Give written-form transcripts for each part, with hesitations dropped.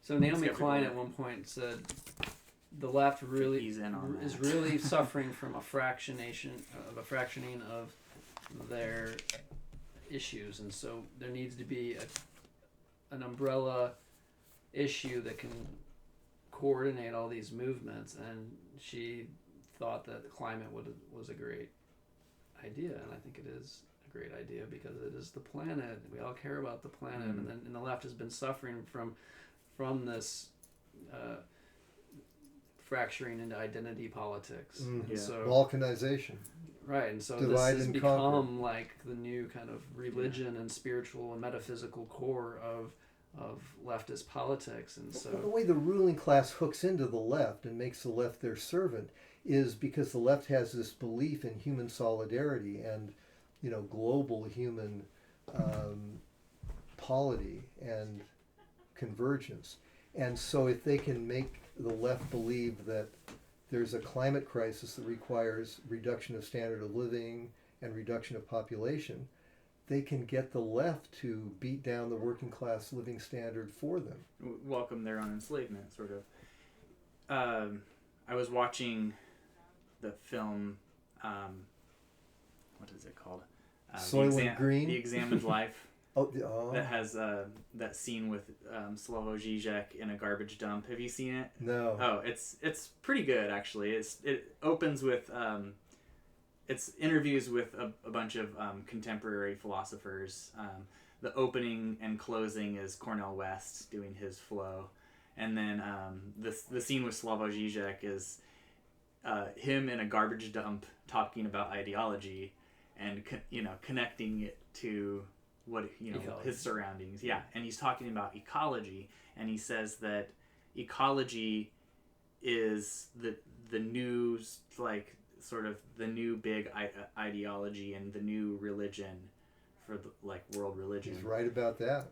So Naomi Klein at one point said the left really is really suffering from a fractioning of their issues, and so there needs to be an umbrella issue that can coordinate all these movements. And she thought that the climate was a great idea, and I think it is a great idea because it is the planet. We all care about the planet, and the left has been suffering from this fracturing into identity politics. So balkanization. Right, and so Divide this has and become conquer. like the new kind of religion and spiritual and metaphysical core of leftist politics. And so the way the ruling class hooks into the left and makes the left their servant is because the left has this belief in human solidarity and, global human polity and convergence. And so if they can make the left believe that there's a climate crisis that requires reduction of standard of living and reduction of population, they can get the left to beat down the working class living standard for them. Welcome their own enslavement, sort of. I was watching the film, what is it called? Soylent Green? The Examined Life. Oh. That has that scene with Slavoj Žižek in a garbage dump. Have you seen it? No. Oh, it's pretty good actually. It opens with it's interviews with a bunch of contemporary philosophers. The opening and closing is Cornel West doing his flow, and then the scene with Slavoj Žižek is him in a garbage dump talking about ideology, and connecting it to what his surroundings. Yeah, and he's talking about ecology, and he says that ecology is the new, like, sort of the new big ideology and the new religion for the, like, world religion. He's right about that,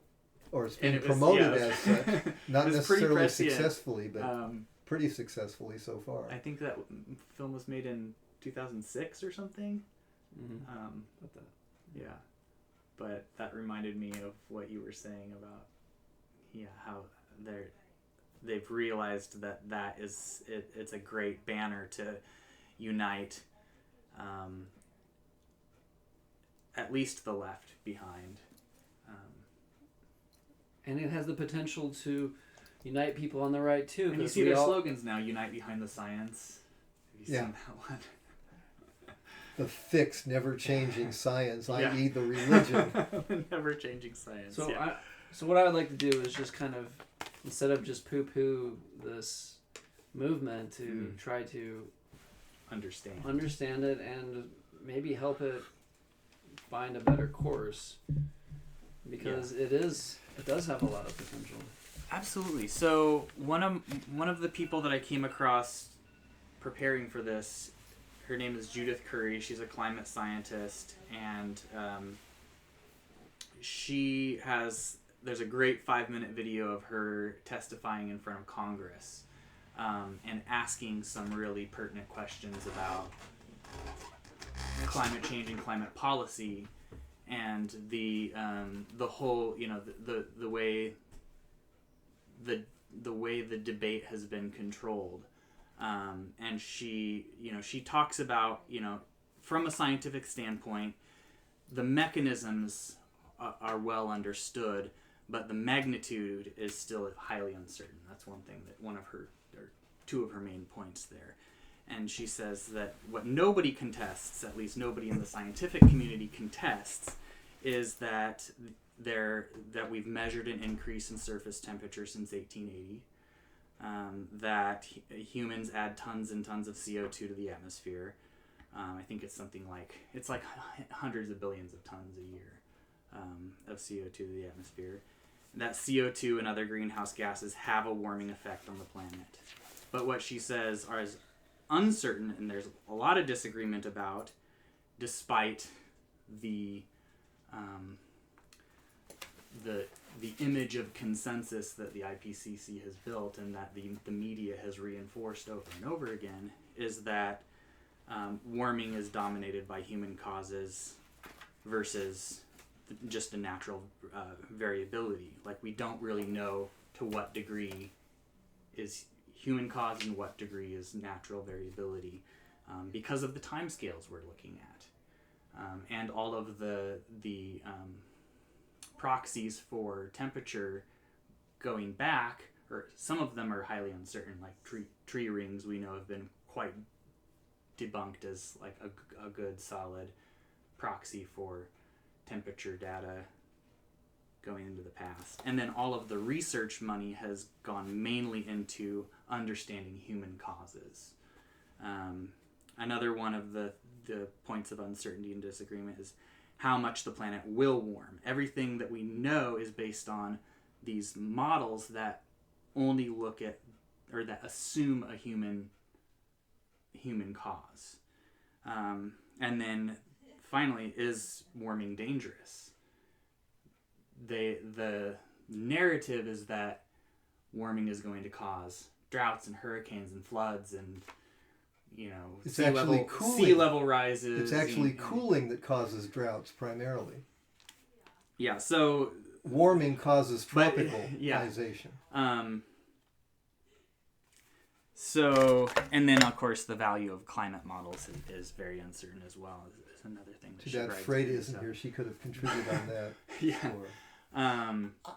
or it's being promoted as such, not necessarily successfully, but pretty successfully so far. I think that film was made in 2006 or something. About that. Yeah. But that reminded me of what you were saying about, how they've realized that is it's a great banner to unite, at least the left behind. And it has the potential to unite people on the right too. And you see their slogans now: "Unite behind the science." Have you seen that one? The fixed, never-changing science, i.e. the religion. The never-changing science. So, so what I would like to do is just kind of, instead of just poo-poo this movement, to try to understand it and maybe help it find a better course, because it does have a lot of potential. Absolutely. So one of the people that I came across preparing for this, her name is Judith Curry. She's a climate scientist, and there's a great 5-minute video of her testifying in front of Congress, and asking some really pertinent questions about climate change and climate policy, and the whole, the way the debate has been controlled. And she talks about, from a scientific standpoint, the mechanisms are well understood, but the magnitude is still highly uncertain. That's one thing that two of her main points there. And she says that what nobody contests, at least nobody in the scientific community contests, is that we've measured an increase in surface temperature since 1880. That humans add tons and tons of CO2 to the atmosphere. I think it's like hundreds of billions of tons a year of CO2 to the atmosphere. That CO2 and other greenhouse gases have a warming effect on the planet. But what she says is uncertain, and there's a lot of disagreement about, despite the image of consensus that the IPCC has built and that the media has reinforced over and over again, is that warming is dominated by human causes versus just a natural variability. Like, we don't really know to what degree is human cause and what degree is natural variability, because of the timescales we're looking at, and all of the proxies for temperature going back, or some of them are highly uncertain, like tree rings we know have been quite debunked as like a good solid proxy for temperature data going into the past. And then all of the research money has gone mainly into understanding human causes. Another one of the points of uncertainty and disagreement is how much the planet will warm. Everything that we know is based on these models that only look at, or that assume a human cause. And then finally, is warming dangerous? The narrative is that warming is going to cause droughts and hurricanes and floods and, you know, it's sea level rises. It's actually cooling that causes droughts primarily. Yeah, so warming causes tropicalization. So, and then of course the value of climate models is very uncertain as well. Is another thing. That Freda isn't here. She could have contributed on that. Yeah.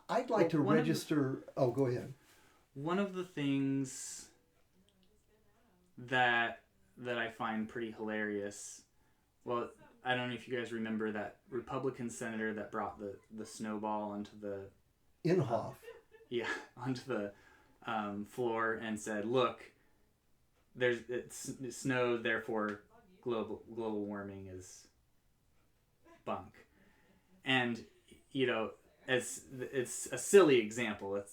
I'd like to register. Go ahead. One of the things that I find pretty hilarious. Well, I don't know if you guys remember that Republican senator that brought the snowball onto the Inhofe. Onto the floor and said, "Look, it snowed, therefore global warming is bunk." And you know, it's a silly example. It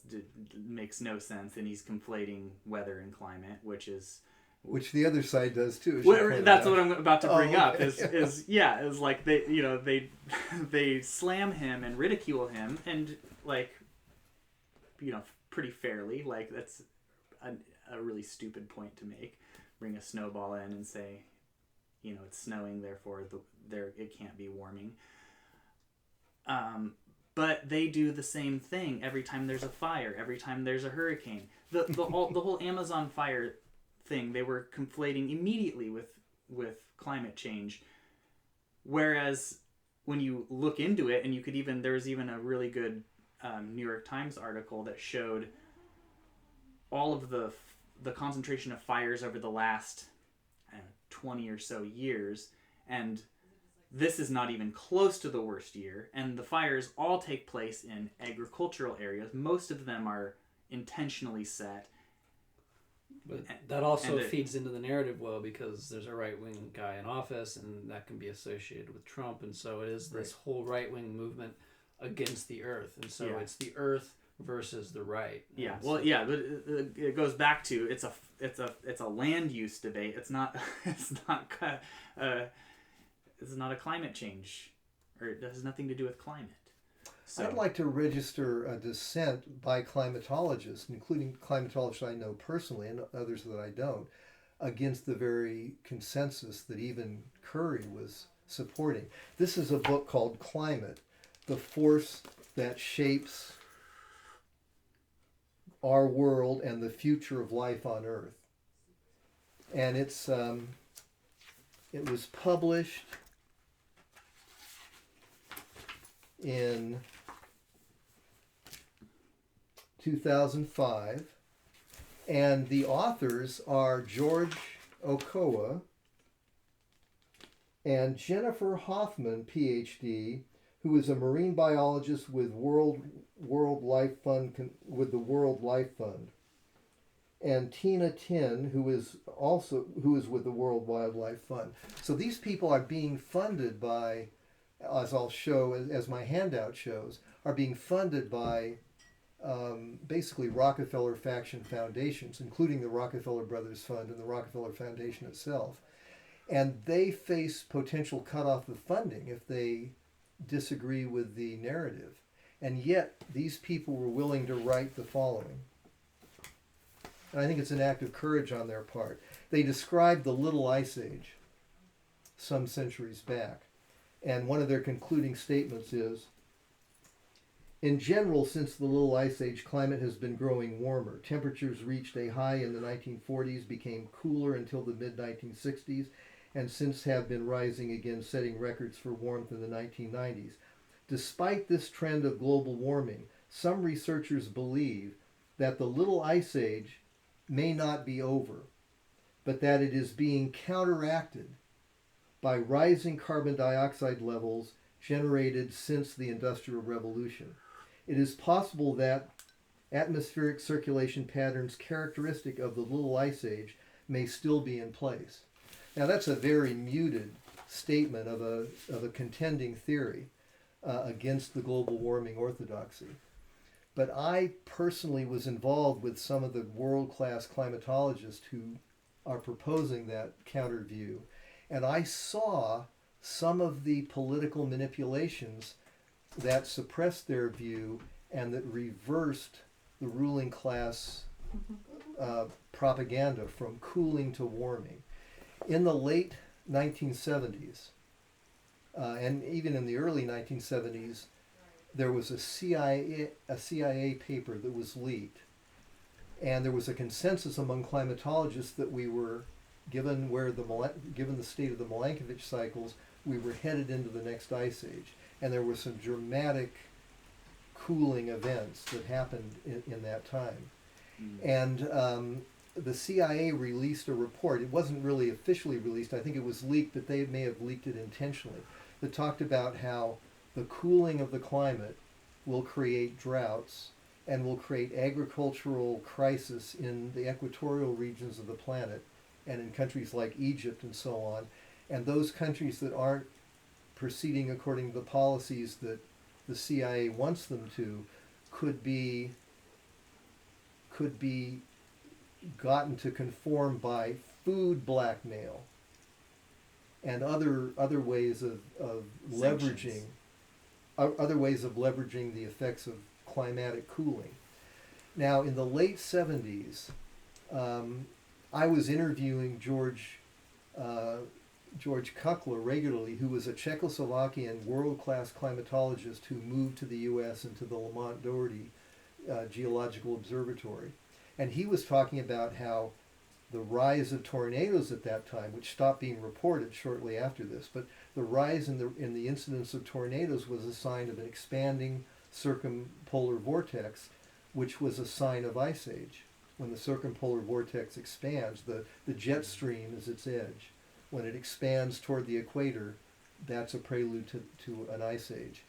makes no sense, and he's conflating weather and climate, which which the other side does too. That's what I'm about to bring up. Is like they slam him and ridicule him, and like, you know, pretty fairly. Like, that's a really stupid point to make. Bring a snowball in and say, you know, it's snowing, therefore it can't be warming. But they do the same thing every time there's a fire, every time there's a hurricane. The whole Amazon fire thing, they were conflating immediately with climate change. Whereas when you look into it, and there was even a really good New York Times article that showed all of the concentration of fires over the last 20 or so years, and this is not even close to the worst year, and the fires all take place in agricultural areas. Most of them are intentionally set. But that also feeds into the narrative well, because there's a right-wing guy in office, and that can be associated with Trump, and so it is this whole right-wing movement against the earth, and so it's the earth versus the right. Yeah, well, yeah, but it goes back to it's a land use debate. It's not a climate change, or it has nothing to do with climate. So I'd like to register a dissent by climatologists, including climatologists I know personally and others that I don't, against the very consensus that even Curry was supporting. This is a book called Climate, The Force That Shapes Our World and the Future of Life on Earth. And it was published in 2005, and the authors are George Okowa and Jennifer Hoffman, PhD, who is a marine biologist with the World Life Fund, and Tina Tin, who is with the World Wildlife Fund. So these people are being funded by, as I'll show, as my handout shows, are being funded by basically Rockefeller faction foundations, including the Rockefeller Brothers Fund and the Rockefeller Foundation itself. And they face potential cutoff of funding if they disagree with the narrative. And yet, these people were willing to write the following. And I think it's an act of courage on their part. They described the Little Ice Age some centuries back. And one of their concluding statements is, In general, since the Little Ice Age, climate has been growing warmer. Temperatures reached a high in the 1940s, became cooler until the mid-1960s, and since have been rising again, setting records for warmth in the 1990s. Despite this trend of global warming, some researchers believe that the Little Ice Age may not be over, but that it is being counteracted by rising carbon dioxide levels generated since the Industrial Revolution. It is possible that atmospheric circulation patterns characteristic of the Little Ice Age may still be in place. Now that's a very muted statement of a contending theory against the global warming orthodoxy. But I personally was involved with some of the world-class climatologists who are proposing that counter view, and I saw some of the political manipulations that suppressed their view and that reversed the ruling class propaganda from cooling to warming. In the late 1970s, and even in the early 1970s, there was a CIA paper that was leaked, and there was a consensus among climatologists that we were, given the state of the Milankovitch cycles, we were headed into the next ice age. And there were some dramatic cooling events that happened in that time. And the CIA released a report. It wasn't really officially released. I think it was leaked, but they may have leaked it intentionally, that talked about how the cooling of the climate will create droughts and will create agricultural crisis in the equatorial regions of the planet and in countries like Egypt and so on. And those countries that aren't proceeding according to the policies that the CIA wants them to could be gotten to conform by food blackmail and other ways of leveraging the effects of climatic cooling. Now, in the late 70s, I was interviewing George Kukla regularly, who was a Czechoslovakian world-class climatologist who moved to the U.S. and to the Lamont Doherty Geological Observatory. And he was talking about how the rise of tornadoes at that time, which stopped being reported shortly after this, but the rise in the incidence of tornadoes was a sign of an expanding circumpolar vortex, which was a sign of ice age. When the circumpolar vortex expands, the jet stream is its edge. When it expands toward the equator, that's a prelude to an ice age.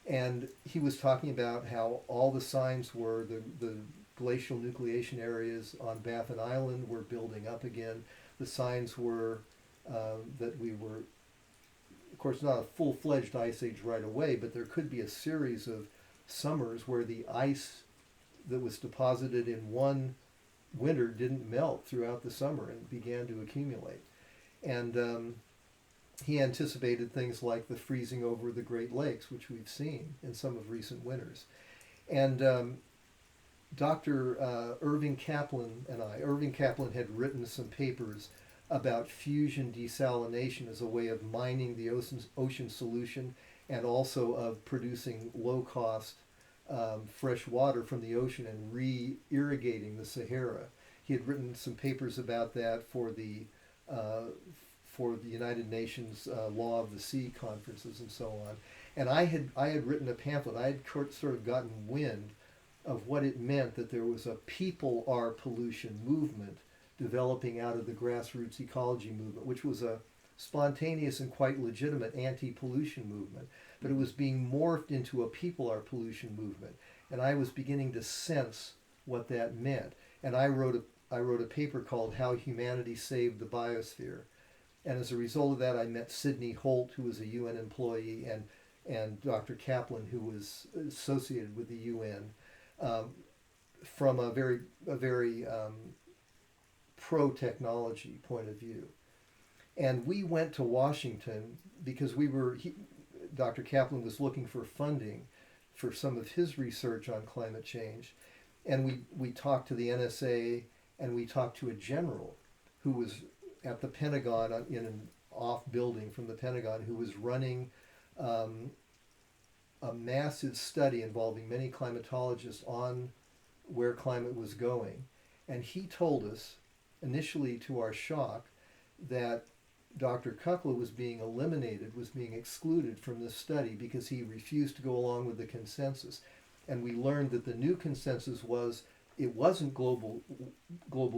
And he was talking about how all the signs were the glacial nucleation areas on Baffin Island were building up again. The signs were that we were, of course, not a full-fledged ice age right away, but there could be a series of summers where the ice that was deposited in one winter didn't melt throughout the summer and began to accumulate. And he anticipated things like the freezing over the Great Lakes, which we've seen in some of recent winters. And Dr. Irving Kaplan had written some papers about fusion desalination as a way of mining the ocean solution and also of producing low-cost fresh water from the ocean and re-irrigating the Sahara. He had written some papers about that for the United Nations Law of the Sea conferences and so on. And I had written a pamphlet. I had sort of gotten wind of what it meant that there was a people are pollution movement developing out of the grassroots ecology movement, which was a spontaneous and quite legitimate anti-pollution movement, but it was being morphed into a people are pollution movement. And I was beginning to sense what that meant. And I wrote a paper called How Humanity Saved the Biosphere. And as a result of that, I met Sidney Holt, who was a UN employee, and Dr. Kaplan, who was associated with the UN, from a very pro-technology point of view. And we went to Washington because Dr. Kaplan was looking for funding for some of his research on climate change. And we talked to the NSA, and we talked to a general who was at the Pentagon, in an off building from the Pentagon, who was running a massive study involving many climatologists on where climate was going. And he told us, initially to our shock, that Dr. Kukla was being eliminated, was being excluded from this study because he refused to go along with the consensus. And we learned that the new consensus was it wasn't global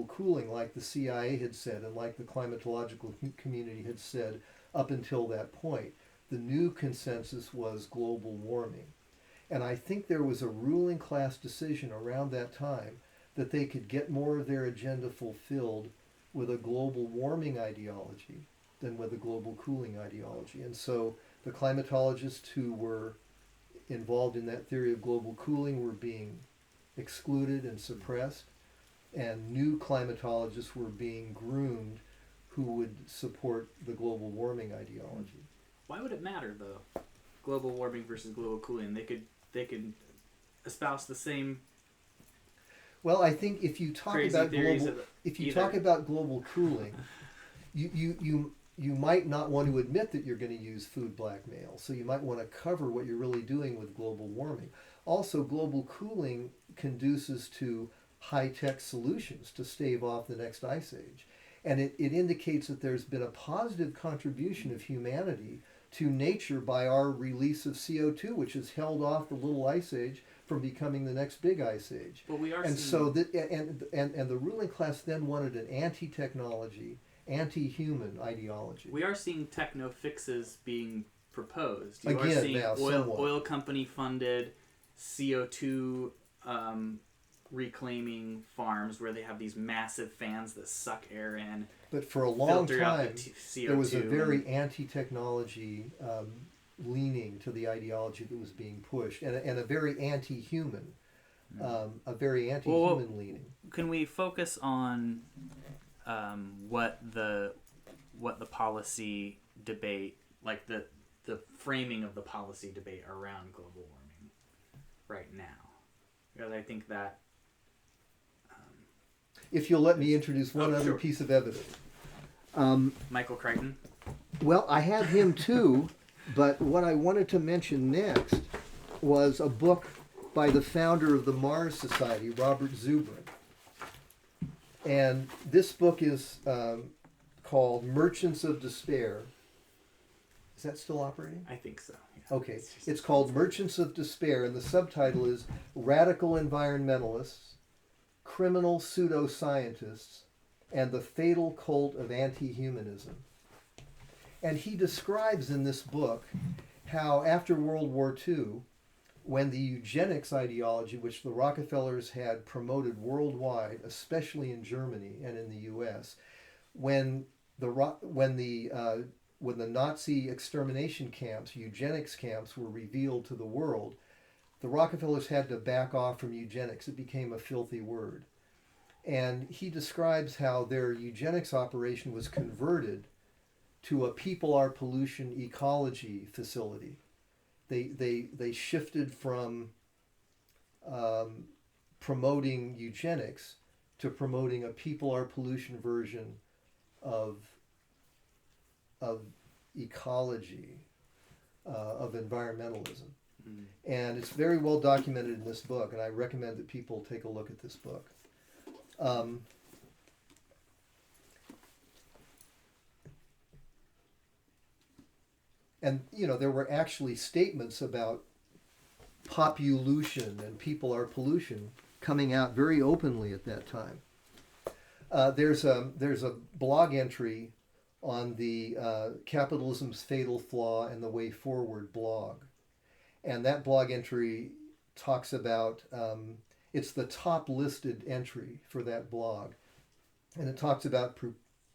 cooling like the CIA had said and like the climatological community had said up until that point. The new consensus was global warming. And I think there was a ruling class decision around that time that they could get more of their agenda fulfilled with a global warming ideology than with a global cooling ideology. And so the climatologists who were involved in that theory of global cooling were being excluded and suppressed, and new climatologists were being groomed who would support the global warming ideology. Why would it matter though? Global warming versus global cooling. They could espouse the same. Well, I think if you talk about global cooling, you might not want to admit that you're going to use food blackmail. So you might want to cover what you're really doing with global warming. Also, global cooling conduces to high-tech solutions to stave off the next ice age. And it indicates that there's been a positive contribution of humanity to nature by our release of CO2, which has held off the little ice age from becoming the next big ice age. But we are and so the ruling class then wanted an anti-technology, anti-human ideology. We are seeing techno fixes being proposed. You are seeing now, oil company funded CO2 reclaiming farms where they have these massive fans that suck air in. But for a long time, there was a very anti-technology leaning to the ideology that was being pushed, and a very anti-human, leaning. Can we focus on what the policy debate, like the framing of the policy debate around global warming right now? Because I think that if you'll let me introduce one other piece of evidence. Michael Crichton. Well, I have him too, but what I wanted to mention next was a book by the founder of the Mars Society, Robert Zubrin. And this book is called Merchants of Despair. Is that still operating? I think so. Yeah. Okay. It's called Merchants of Despair, and the subtitle is Radical Environmentalists, Criminal Pseudoscientists, and the Fatal Cult of Anti-Humanism. And he describes in this book how after World War II, when the eugenics ideology, which the Rockefellers had promoted worldwide, especially in Germany and in the U.S., when the Nazi extermination camps, eugenics camps, were revealed to the world, the Rockefellers had to back off from eugenics. It became a filthy word. And he describes how their eugenics operation was converted to a people are pollution ecology facility. They shifted from promoting eugenics to promoting a people are pollution version of ecology, of environmentalism. Mm. And it's very well documented in this book, and I recommend that people take a look at this book. And, there were actually statements about population and people are pollution coming out very openly at that time. There's a blog entry on the Capitalism's Fatal Flaw and the Way Forward blog. And that blog entry talks about, it's the top listed entry for that blog. And it talks about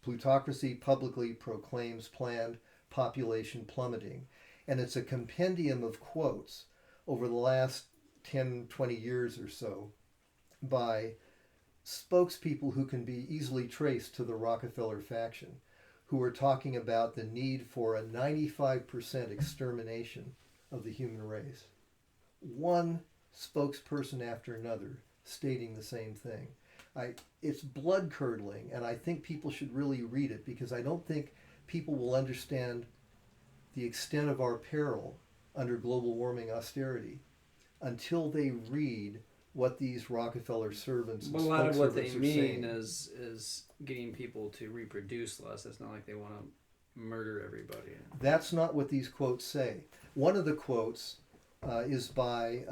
plutocracy publicly proclaims planned population plummeting. And it's a compendium of quotes over the last 10, 20 years or so by spokespeople who can be easily traced to the Rockefeller faction, who are talking about the need for a 95% extermination of the human race. One spokesperson after another stating the same thing. It's blood-curdling, and I think people should really read it, because I don't think people will understand the extent of our peril under global warming austerity until they read what these Rockefeller servants and But a lot of what they spokesservants are mean saying. is getting people to reproduce less. It's not like they want to murder everybody. That's not what these quotes say. One of the quotes is by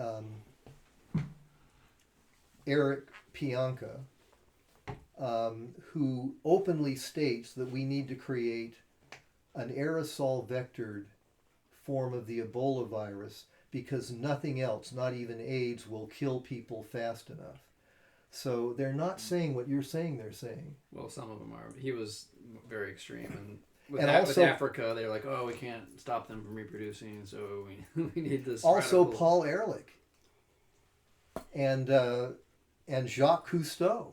Eric Pianka, who openly states that we need to create an aerosol vectored form of the Ebola virus because nothing else, not even AIDS, will kill people fast enough. So they're not saying what you're saying they're saying. Well, some of them are. He was very extreme. And with, And with also- Africa, they're like, oh, we can't stop them from reproducing, so we need this. Also, radical... Paul Ehrlich and Jacques Cousteau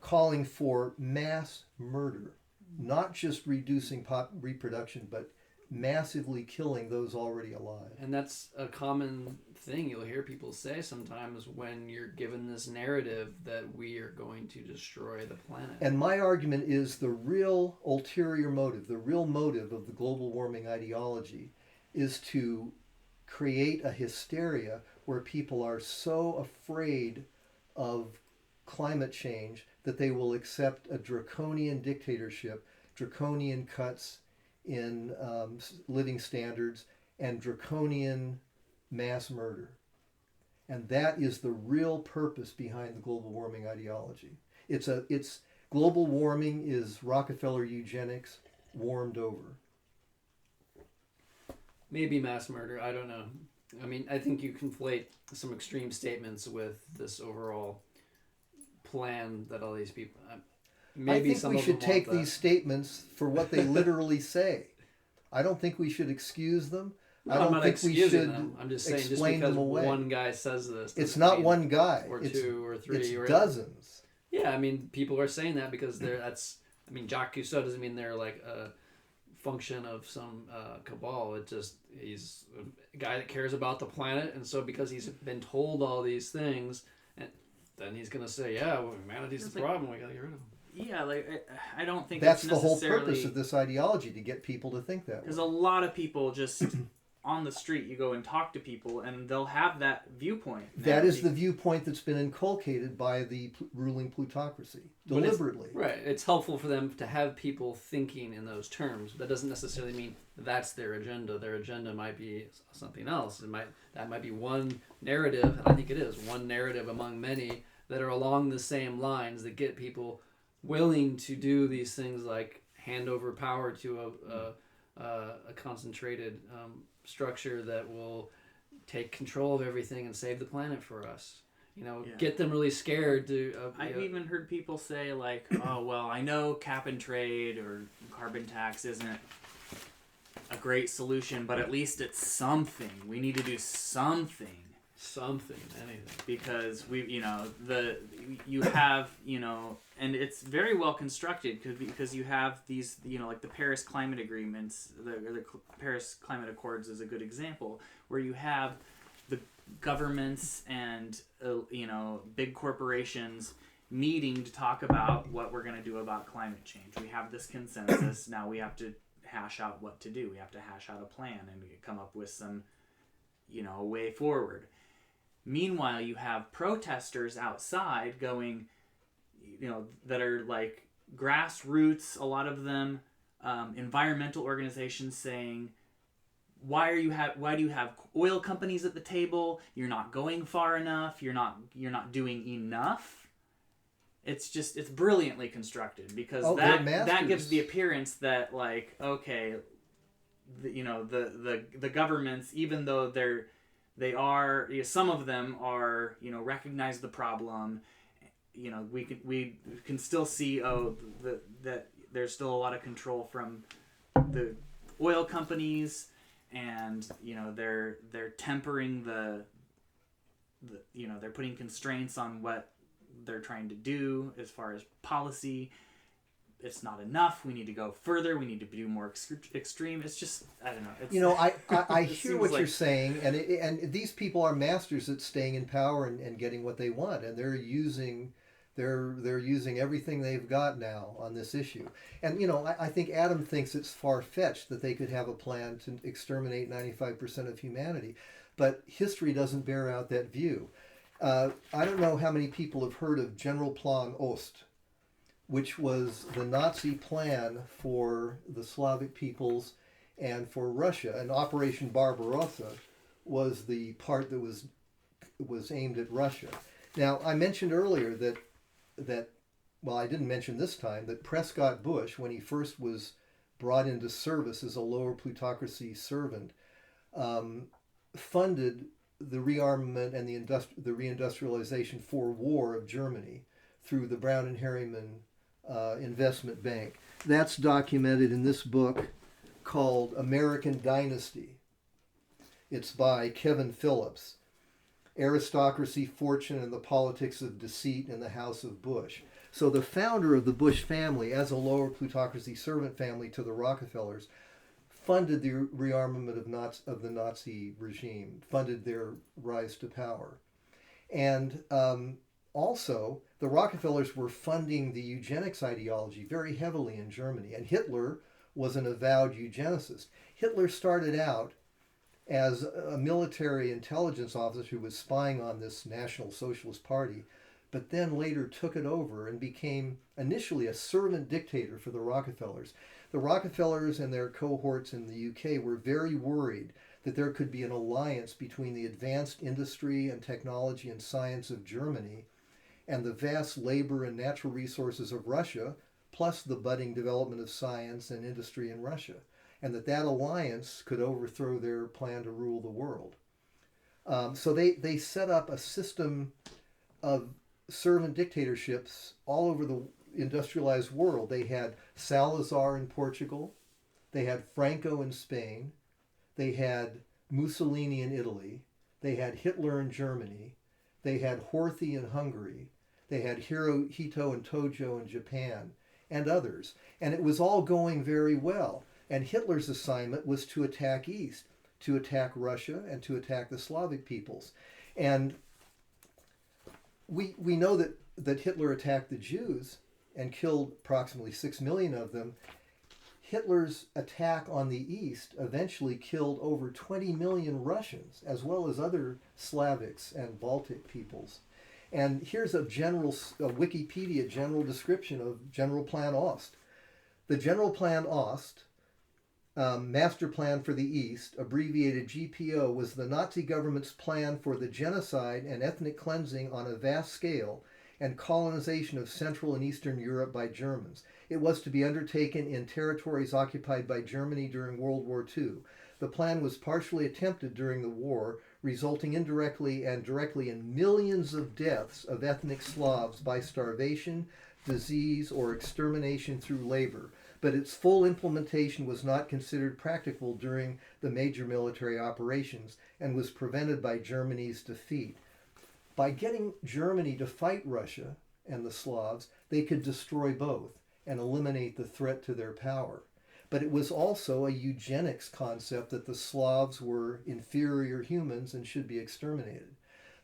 calling for mass murder, not just reducing reproduction, but massively killing those already alive. And that's a common thing you'll hear people say sometimes when you're given this narrative that we are going to destroy the planet. And my argument is the real ulterior motive, the real motive of the global warming ideology is to create a hysteria where people are so afraid of climate change that they will accept a draconian dictatorship, draconian cuts in living standards, and draconian mass murder. And that is the real purpose behind the global warming ideology. It's global warming is Rockefeller eugenics warmed over. Maybe mass murder, I don't know. I mean, I think you conflate some extreme statements with this overall plan that all these people... Maybe I think we should take these statements for what they literally say. I don't think we should excuse them. No, I don't I'm not think we excusing should them. I'm just saying just explain because them away. one guy says this. It's doesn't not mean- one guy. Or it's, two or three. it's or dozens. Yeah, I mean, people are saying that because that's... I mean, Jacques Cousteau doesn't mean they're like a function of some cabal. It just... He's a guy that cares about the planet, and so because he's been told all these things, and then he's going to say, yeah, well, humanity's the problem. We got to get rid of him. Yeah, like I don't think That's it's the whole necessarily... purpose of this ideology, to get people to think that way. Because a lot of people just on the street, you go and talk to people, and they'll have that viewpoint. That is the viewpoint that's been inculcated by the ruling plutocracy, deliberately. Right. It's helpful for them to have people thinking in those terms. That doesn't necessarily mean that's their agenda. Their agenda might be something else. That might be one narrative, and I think it is, one narrative among many that are along the same lines that get people willing to do these things like hand over power to a concentrated structure that will take control of everything and save the planet for us. Get them really scared to... I've even heard people say, like, oh, well, I know cap and trade or carbon tax isn't a great solution, but at least it's something. We need to do something. Something, anything. Because you have, and it's very well constructed because you have these, like the Paris Climate Agreements, the Paris Climate Accords is a good example, where you have the governments and, big corporations meeting to talk about what we're going to do about climate change. We have this consensus. Now we have to hash out what to do. We have to hash out a plan and come up with some, a way forward. Meanwhile, you have protesters outside going, that are like grassroots, a lot of them, environmental organizations saying, why do you have oil companies at the table? You're not going far enough. You're not doing enough. It's brilliantly constructed because that gives the appearance that, like, okay, the governments, even though they are, some of them are, recognize the problem. We can still see that there's still a lot of control from the oil companies, and they're tempering the they're putting constraints on what they're trying to do as far as policy. It's not enough. We need to go further. We need to do more extreme. It's just, I don't know. I hear what you're saying, and these people are masters at staying in power and getting what they want, and they're using They're using everything they've got now on this issue. And, I think Adam thinks it's far-fetched that they could have a plan to exterminate 95% of humanity. But history doesn't bear out that view. I don't know how many people have heard of General Plan Ost, which was the Nazi plan for the Slavic peoples and for Russia. And Operation Barbarossa was the part that was aimed at Russia. Now, I mentioned earlier that well, I didn't mention this time, that Prescott Bush, when he first was brought into service as a lower plutocracy servant, funded the rearmament and the reindustrialization for war of Germany through the Brown and Harriman Investment Bank. That's documented in this book called American Dynasty. It's by Kevin Phillips. Aristocracy, Fortune, and the Politics of Deceit in the House of Bush. So the founder of the Bush family, as a lower plutocracy servant family to the Rockefellers, funded the rearmament of the Nazi regime, funded their rise to power. And also, the Rockefellers were funding the eugenics ideology very heavily in Germany, and Hitler was an avowed eugenicist. Hitler started out as a military intelligence officer who was spying on this National Socialist Party, but then later took it over and became initially a servant dictator for the Rockefellers. The Rockefellers and their cohorts in the UK were very worried that there could be an alliance between the advanced industry and technology and science of Germany and the vast labor and natural resources of Russia, plus the budding development of science and industry in Russia, and that alliance could overthrow their plan to rule the world. So they set up a system of servant dictatorships all over the industrialized world. They had Salazar in Portugal, they had Franco in Spain, they had Mussolini in Italy, they had Hitler in Germany, they had Horthy in Hungary, they had Hirohito and Tojo in Japan, and others. And it was all going very well. And Hitler's assignment was to attack East, to attack Russia, and to attack the Slavic peoples. And we know that Hitler attacked the Jews and killed approximately 6 million of them. Hitler's attack on the East eventually killed over 20 million Russians, as well as other Slavics and Baltic peoples. And here's a Wikipedia general description of General Plan Ost. The General Plan Ost, Master Plan for the East, abbreviated GPO, was the Nazi government's plan for the genocide and ethnic cleansing on a vast scale and colonization of Central and Eastern Europe by Germans. It was to be undertaken in territories occupied by Germany during World War II. The plan was partially attempted during the war, resulting indirectly and directly in millions of deaths of ethnic Slavs by starvation, disease, or extermination through labor. But its full implementation was not considered practicable during the major military operations and was prevented by Germany's defeat. By getting Germany to fight Russia and the Slavs, they could destroy both and eliminate the threat to their power. But it was also a eugenics concept that the Slavs were inferior humans and should be exterminated.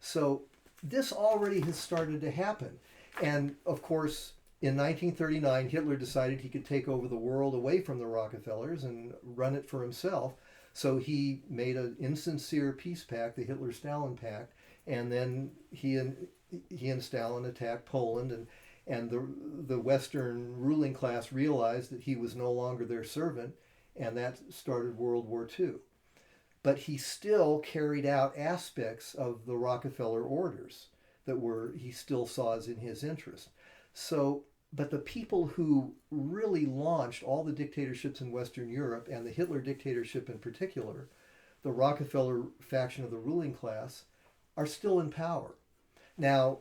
So this already has started to happen. And of course, in 1939, Hitler decided he could take over the world away from the Rockefellers and run it for himself. So he made an insincere peace pact, the Hitler-Stalin Pact, and then he and Stalin attacked Poland, and the Western ruling class realized that he was no longer their servant, and that started World War II. But he still carried out aspects of the Rockefeller orders that he still saw as in his interest. So, but the people who really launched all the dictatorships in Western Europe, and the Hitler dictatorship in particular, the Rockefeller faction of the ruling class, are still in power. Now,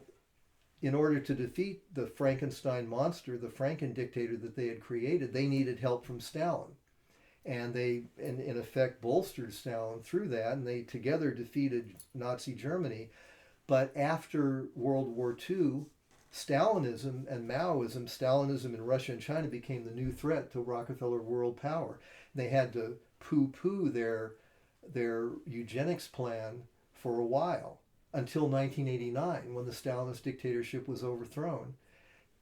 in order to defeat the Frankenstein monster, the Franken dictator that they had created, they needed help from Stalin. And they, in effect, bolstered Stalin through that, and they together defeated Nazi Germany. But after World War II, Stalinism and Maoism, Stalinism in Russia and China became the new threat to Rockefeller world power. They had to poo-poo their eugenics plan for a while, until 1989, when the Stalinist dictatorship was overthrown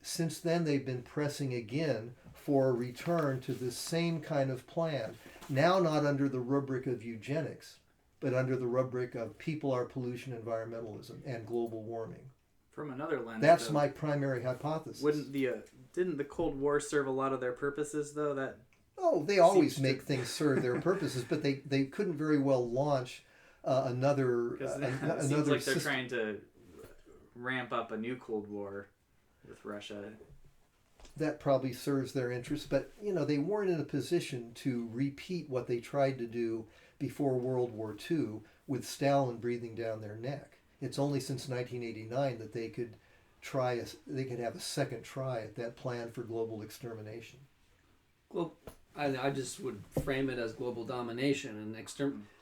since then they've been pressing again for a return to this same kind of plan, now not under the rubric of eugenics, but under the rubric of people are pollution, environmentalism, and global warming. From another lens, that's though, my primary hypothesis. Didn't the Cold War serve a lot of their purposes, though? They always make things serve their purposes, but they couldn't very well launch another. It seems like they're trying to ramp up a new Cold War with Russia. That probably serves their interests, but they weren't in a position to repeat what they tried to do before World War II with Stalin breathing down their neck. It's only since 1989 that they could have a second try at that plan for global extermination. Well, I just would frame it as global domination, and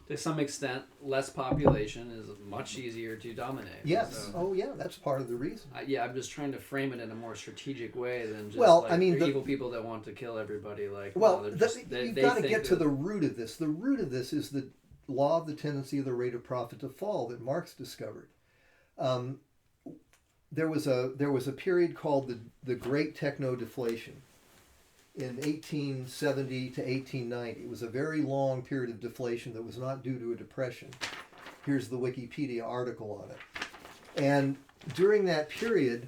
to some extent, less population is much easier to dominate. Yes. So, that's part of the reason. I'm just trying to frame it in a more strategic way than just evil people that want to kill everybody. You've got to get to the root of this. The root of this is the law of the tendency of the rate of profit to fall that Marx discovered. There was a period called the Great Techno Deflation in 1870 to 1890. It was a very long period of deflation that was not due to a depression. Here's the Wikipedia article on it. And during that period,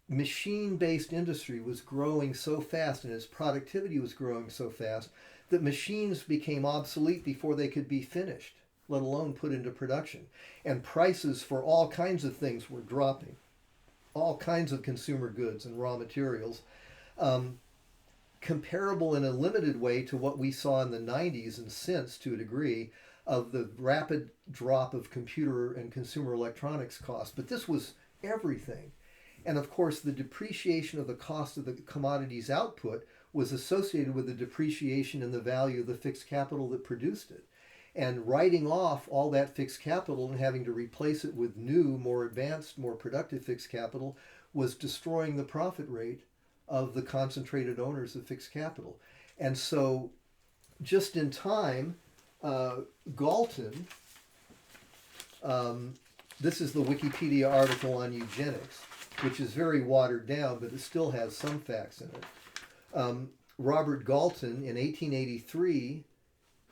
machine-based industry was growing so fast and its productivity was growing so fast that machines became obsolete before they could be finished, let alone put into production. And prices for all kinds of things were dropping, all kinds of consumer goods and raw materials. Comparable in a limited way to what we saw in the 90s and since, to a degree, of the rapid drop of computer and consumer electronics costs. But this was everything. And of course, the depreciation of the cost of the commodities output was associated with the depreciation in the value of the fixed capital that produced it. And writing off all that fixed capital and having to replace it with new, more advanced, more productive fixed capital was destroying the profit rate of the concentrated owners of fixed capital. And so, just in time, Galton, this is the Wikipedia article on eugenics, which is very watered down, but it still has some facts in it. Robert Galton, in 1883,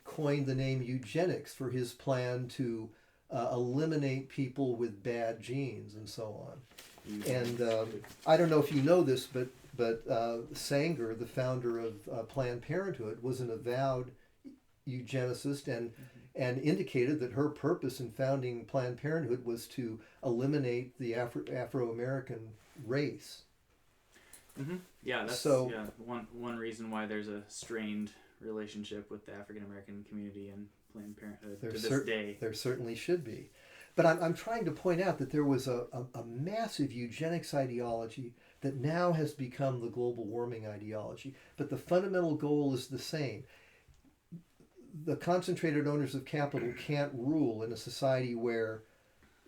coined the name eugenics for his plan to eliminate people with bad genes and so on. And I don't know if you know this, but Sanger, the founder of Planned Parenthood, was an avowed eugenicist and indicated that her purpose in founding Planned Parenthood was to eliminate the Afro-American race. Mm-hmm. Yeah, that's one reason why there's a strained relationship with the African American community and Planned Parenthood to this day. There certainly should be. But I'm trying to point out that there was a massive eugenics ideology that now has become the global warming ideology. But the fundamental goal is the same. The concentrated owners of capital can't rule in a society where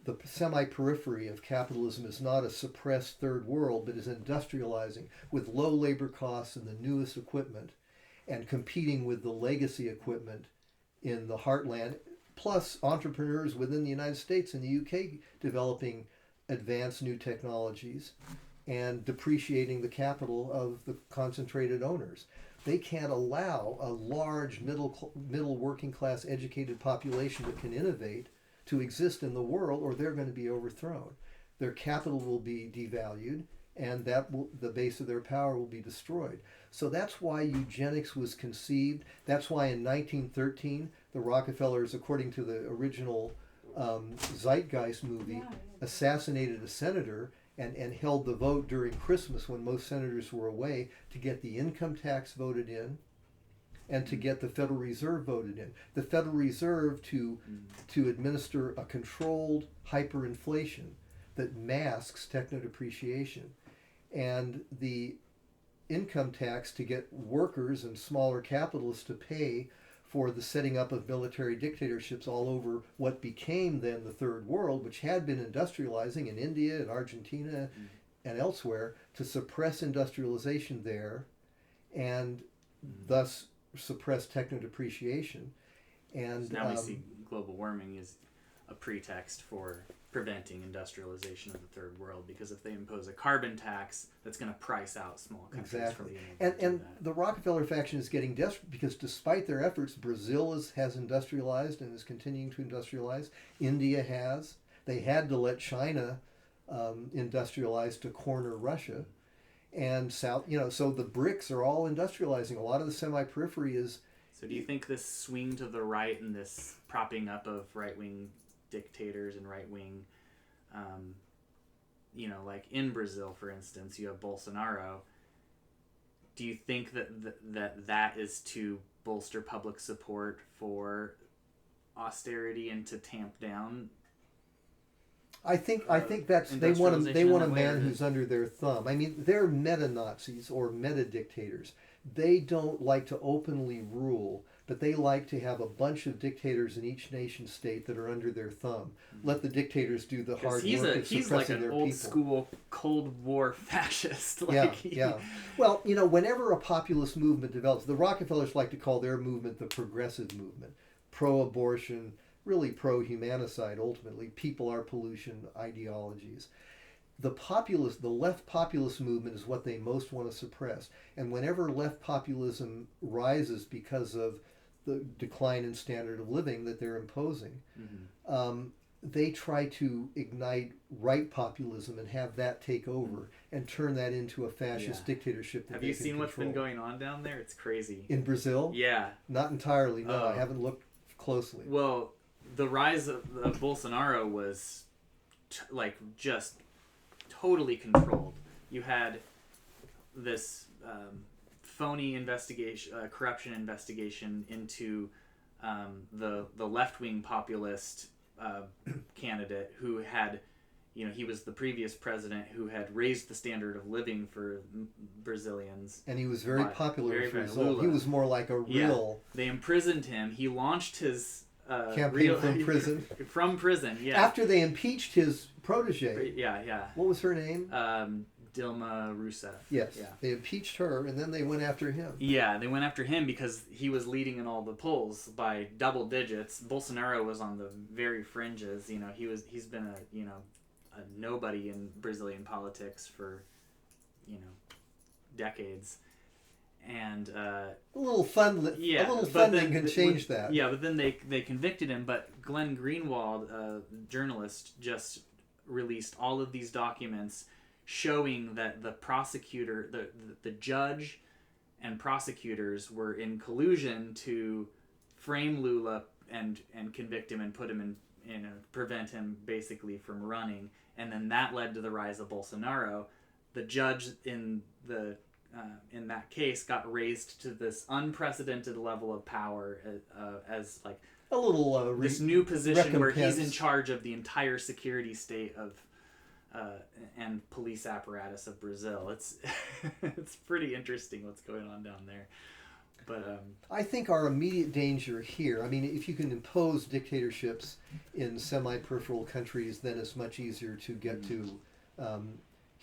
the semi-periphery of capitalism is not a suppressed third world, but is industrializing with low labor costs and the newest equipment and competing with the legacy equipment in the heartland, plus entrepreneurs within the United States and the UK developing advanced new technologies and depreciating the capital of the concentrated owners. They can't allow a large middle working class educated population that can innovate to exist in the world, or they're going to be overthrown. Their capital will be devalued, and the base of their power will be destroyed. So that's why eugenics was conceived. That's why in 1913, the Rockefellers, according to the original Zeitgeist movie, assassinated a senator and held the vote during Christmas when most senators were away to get the income tax voted in and to get the Federal Reserve voted in. The Federal Reserve to administer a controlled hyperinflation that masks techno-depreciation, and the income tax to get workers and smaller capitalists to pay for the setting up of military dictatorships all over what became then the Third World, which had been industrializing in India and Argentina and elsewhere, to suppress industrialization there and thus suppress techno-depreciation. And so now we see global warming is a pretext for preventing industrialization of the third world, because if they impose a carbon tax, that's going to price out small countries from being able to do and that. the Rockefeller faction is getting desperate because despite their efforts, Brazil has industrialized and is continuing to industrialize. India has. They had to let China industrialize to corner Russia. And South, so the BRICS are all industrializing. A lot of the semi-periphery is. So do you think this swing to the right and this propping up of right-wing dictators and right-wing, like in Brazil, for instance, you have Bolsonaro. Do you think that is to bolster public support for austerity and to tamp down? I think that's they want a man who's under their thumb. I mean, they're meta-Nazis or meta-dictators. They don't like to openly rule, but they like to have a bunch of dictators in each nation state that are under their thumb. Let the dictators do the hard work of suppressing their people. He's like an old school Cold War fascist. Yeah. Well, whenever a populist movement develops, the Rockefellers like to call their movement the progressive movement, pro-abortion, really pro-humanicide. Ultimately, people are pollution ideologies. The left populist movement is what they most want to suppress. And whenever left populism rises because of the decline in standard of living that they're imposing, they try to ignite right populism and have that take over and turn that into a fascist dictatorship. Have you seen what's been going on down there? It's crazy. In Brazil? Yeah. Not entirely, no. I haven't looked closely. Well, the rise of Bolsonaro was just totally controlled. You had this phony investigation, corruption investigation into the left-wing populist candidate who had, he was the previous president who had raised the standard of living for Brazilians. And he was very popular as a result. He was more like a real... Yeah. They imprisoned him. He launched his... campaign from prison. From prison, yeah. After they impeached his protege. Yeah. What was her name? Dilma Rousseff. Yes. Yeah. They impeached her, and then they went after him. Yeah, they went after him because he was leading in all the polls by double digits. Bolsonaro was on the very fringes. He's been a nobody in Brazilian politics for, decades. And a little funding can change that. Yeah, but then they convicted him. But Glenn Greenwald, a journalist, just released all of these documents showing that the prosecutor, the judge, and prosecutors were in collusion to frame Lula and convict him and put him in prevent him basically from running. And then that led to the rise of Bolsonaro. The judge in that case got raised to this unprecedented level of power as like a little this new position recompense. Where he's in charge of the entire security state of and police apparatus of Brazil. It's it's pretty interesting what's going on down there. But I think our immediate danger here, I mean, if you can impose dictatorships in semi-peripheral countries, then it's much easier to get to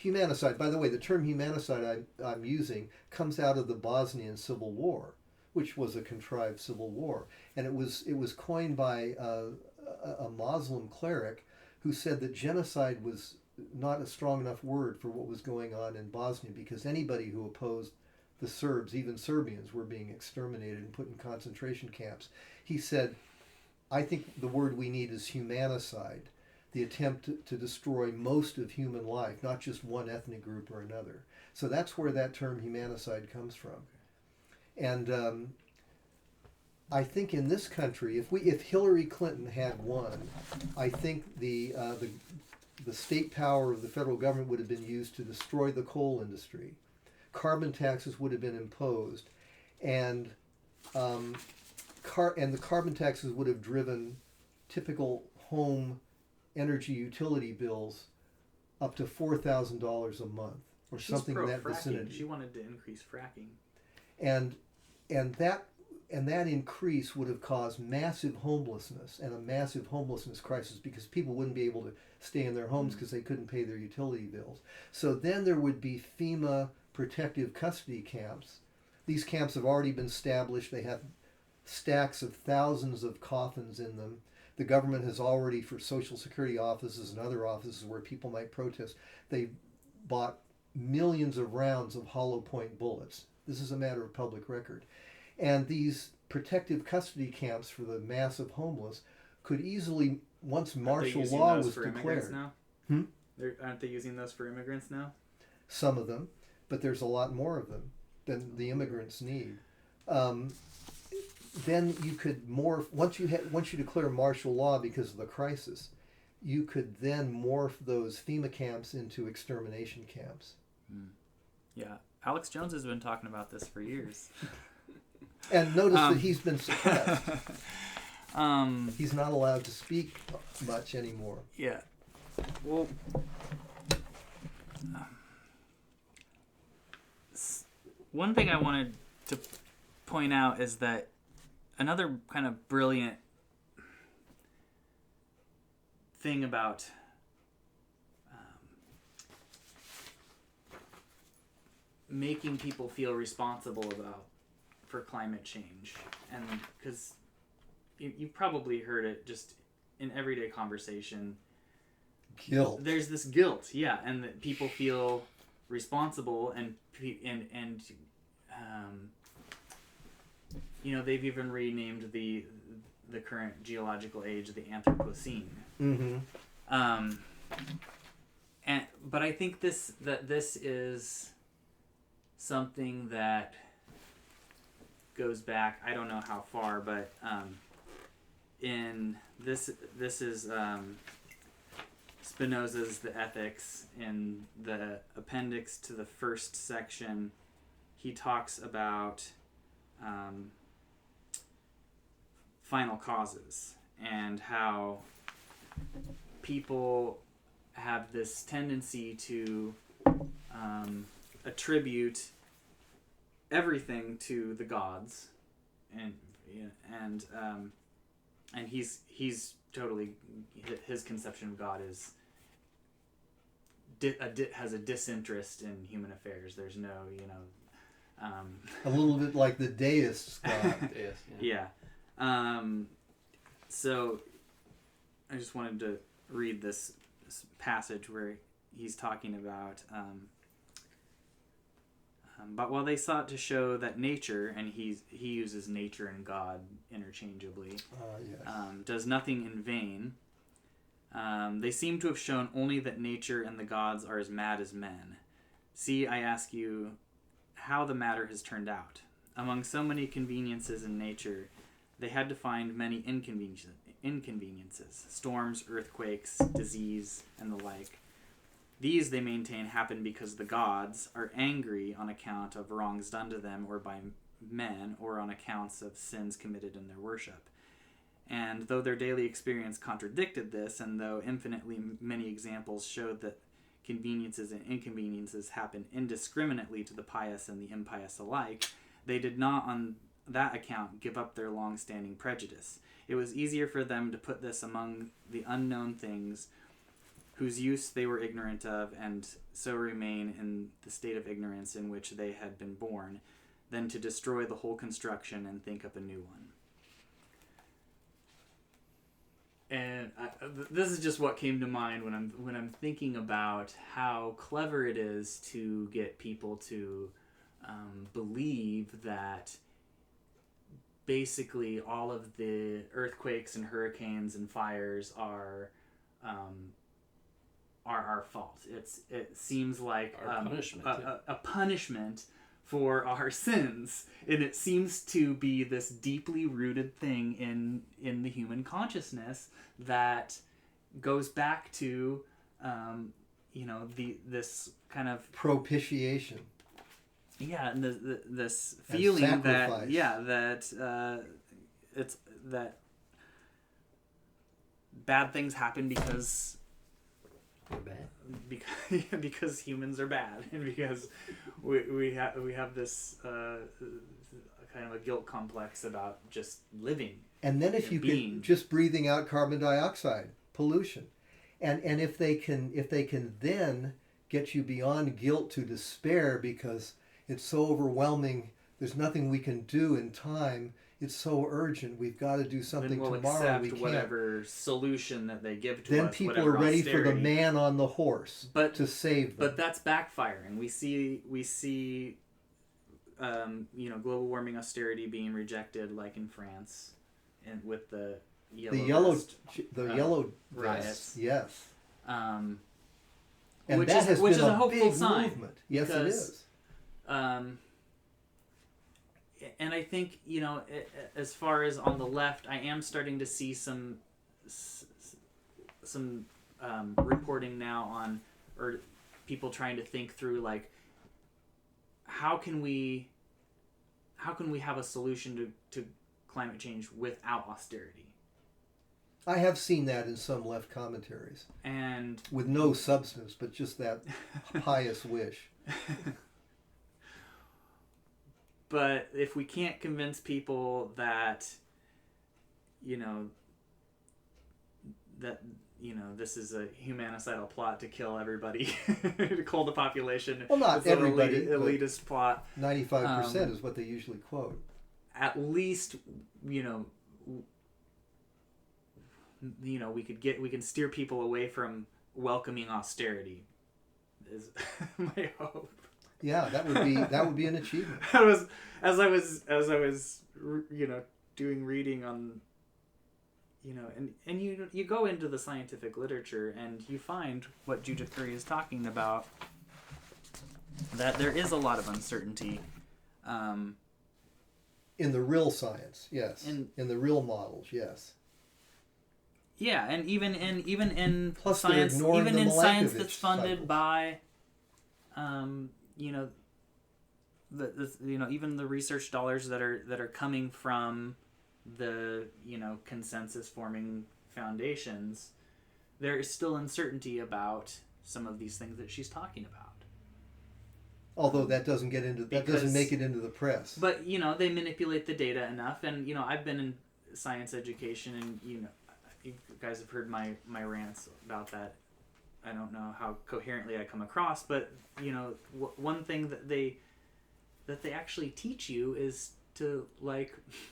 humanicide. By the way, the term humanicide I'm using comes out of the Bosnian Civil War, which was a contrived civil war. And it was coined by a Muslim cleric who said that genocide was not a strong enough word for what was going on in Bosnia, because anybody who opposed the Serbs, even Serbians, were being exterminated and put in concentration camps. He said, I think the word we need is humanicide, the attempt to destroy most of human life, not just one ethnic group or another. So that's where that term humanicide comes from. And I think in this country, if Hillary Clinton had won, I think the state power of the federal government would have been used to destroy the coal industry. Carbon taxes would have been imposed, and the carbon taxes would have driven typical home energy utility bills up to $4,000 a month, or she's something in that vicinity. She wanted to increase fracking, and that increase would have caused massive homelessness and a massive homelessness crisis, because people wouldn't be able to stay in their homes because they couldn't pay their utility bills. So then there would be FEMA protective custody camps. These camps have already been established. They have stacks of thousands of coffins in them. The government has already, for Social Security offices and other offices where people might protest, they bought millions of rounds of hollow point bullets. This is a matter of public record. And these protective custody camps for the mass of homeless could easily, once martial law was declared. Now? Aren't they using those for immigrants now? Some of them, but there's a lot more of them than the immigrants need. Then you could once you declare martial law because of the crisis, you could then morph those FEMA camps into extermination camps. Yeah, Alex Jones has been talking about this for years. And notice that he's been suppressed. He's not allowed to speak much anymore. Yeah. Well, one thing I wanted to point out is that another kind of brilliant thing about making people feel responsible for climate change, and because you've probably heard it just in everyday conversation, guilt. There's this guilt, yeah, and that people feel responsible, and they've even renamed the current geological age the Anthropocene. Mm-hmm. But I think this is something that goes back, I don't know how far, but in this is Spinoza's The Ethics. In the appendix to the first section, he talks about final causes and how people have this tendency to attribute everything to the gods, and he's totally, his conception of God is has a disinterest in human affairs. There's no a little bit like the deists God. Yeah. So I just wanted to read this passage where he's talking about but while they sought to show that nature, and he uses nature and God interchangeably, yes. Does nothing in vain, they seem to have shown only that nature and the gods are as mad as men. See, I ask you, how the matter has turned out. Among so many conveniences in nature, they had to find many inconveniences, storms, earthquakes, disease, and the like. These, they maintain, happen because the gods are angry on account of wrongs done to them or by men, or on accounts of sins committed in their worship. And though their daily experience contradicted this, and though infinitely many examples showed that conveniences and inconveniences happen indiscriminately to the pious and the impious alike, they did not on that account give up their long-standing prejudice. It was easier for them to put this among the unknown things whose use they were ignorant of, and so remain in the state of ignorance in which they had been born, than to destroy the whole construction and think up a new one. And this is just what came to mind when I'm thinking about how clever it is to get people to believe that basically all of the earthquakes and hurricanes and fires are our fault. It seems like a punishment for our sins, and it seems to be this deeply rooted thing in the human consciousness that goes back to this kind of propitiation. Yeah, and this feeling that it's that bad things happen because we're bad. Because humans are bad, and because we have this kind of a guilt complex about just living. And then if you can just breathing out carbon dioxide pollution, and if they can then get you beyond guilt to despair because it's so overwhelming, there's nothing we can do in time, it's so urgent. We've got to do something then we'll tomorrow. accept We can't. whatever solution that they give to Then us. people whatever are ready austerity. for the man on the horse to save them. But that's backfiring. We see global warming austerity being rejected, like in France, and with the yellow riots. Yes. And which is a hopeful big sign. Movement. Yes, it is. And I think, as far as on the left, I am starting to see some reporting now on, or people trying to think through, like, how can we have a solution to climate change without austerity? I have seen that in some left commentaries. And with no substance, but just that pious wish. But if we can't convince people that, this is a humanicidal plot to kill everybody, to cull the population. Well, not everybody. Elitist plot. 95% is what they usually quote. At least, we can steer people away from welcoming austerity. Is my hope. Yeah, that would be an achievement. As I was doing reading on, and you go into the scientific literature and you find what Judith Curry is talking about, that there is a lot of uncertainty. In the real science, yes. In the real models, yes. Yeah, and even in plus science, even in science that's funded cycles. by, even the research dollars that are coming from the consensus forming foundations, there is still uncertainty about some of these things that she's talking about. Although that doesn't make it into the press. But they manipulate the data enough, and I've been in science education, and you guys have heard my rants about that. I don't know how coherently I come across, but one thing that they actually teach you is to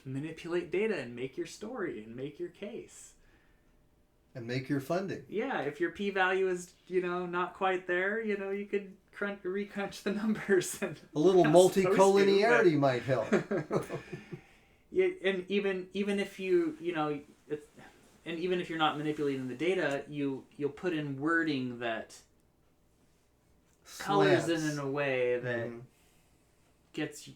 manipulate data and make your story and make your case and make your funding. Yeah, if your p-value is not quite there, you could recrunch the numbers, and a little multicollinearity might help. Yeah, and even if you and even if you're not manipulating the data, you'll put in wording that colors it in a way that gets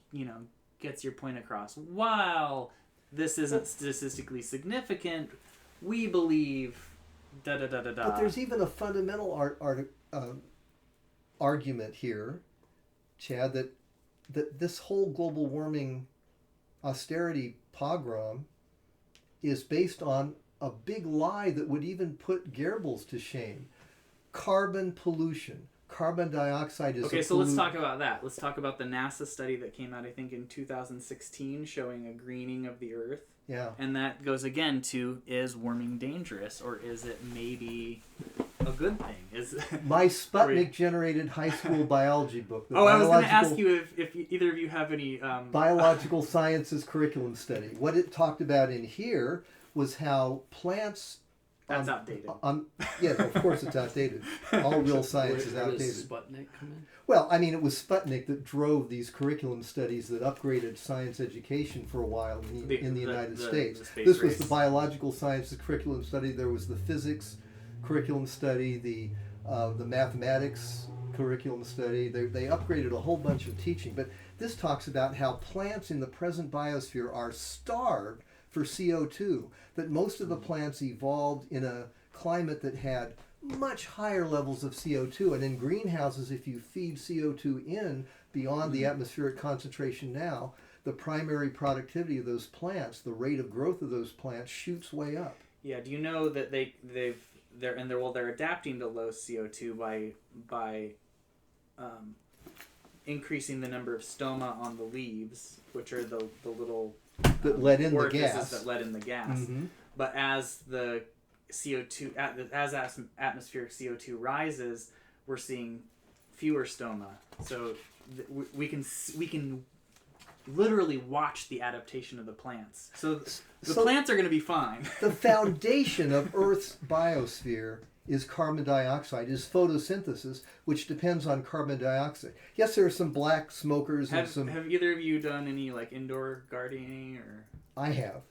your point across. While this isn't statistically significant, we believe da da da da da. But there's even a fundamental argument here, Chad, that this whole global warming austerity pogrom is based on a big lie that would even put Goebbels to shame. Carbon pollution. Carbon dioxide is okay, so let's talk about that. Let's talk about the NASA study that came out, I think, in 2016, showing a greening of the Earth. Yeah. And that goes again to, is warming dangerous, or is it maybe a good thing? My Sputnik-generated high school biology book. I was going to ask you if either of you have any... biological sciences curriculum study. What it talked about in here was how plants... That's outdated. Yes, of course it's outdated. All real science is outdated. Where does Sputnik come in? Well, I mean, it was Sputnik that drove these curriculum studies that upgraded science education for a while in the United States. This was the biological sciences curriculum study. There was the physics curriculum study, the mathematics curriculum study. They upgraded a whole bunch of teaching. But this talks about how plants in the present biosphere are starved for CO2, that most of the plants evolved in a climate that had much higher levels of CO2. And in greenhouses, if you feed CO2 in beyond the atmospheric concentration now, the primary productivity of those plants, the rate of growth of those plants, shoots way up. Yeah, do you know that they're adapting to low CO2 by increasing the number of stoma on the leaves, which are the little that let in the gas. That let in the gas. Mm-hmm. But as the CO2, as atmospheric CO2 rises, we're seeing fewer stoma. So we can literally watch the adaptation of the plants. So the plants are going to be fine. The foundation of Earth's biosphere is carbon dioxide, is photosynthesis, which depends on carbon dioxide. Yes, there are some black smokers Have either of you done any like indoor gardening or? I have.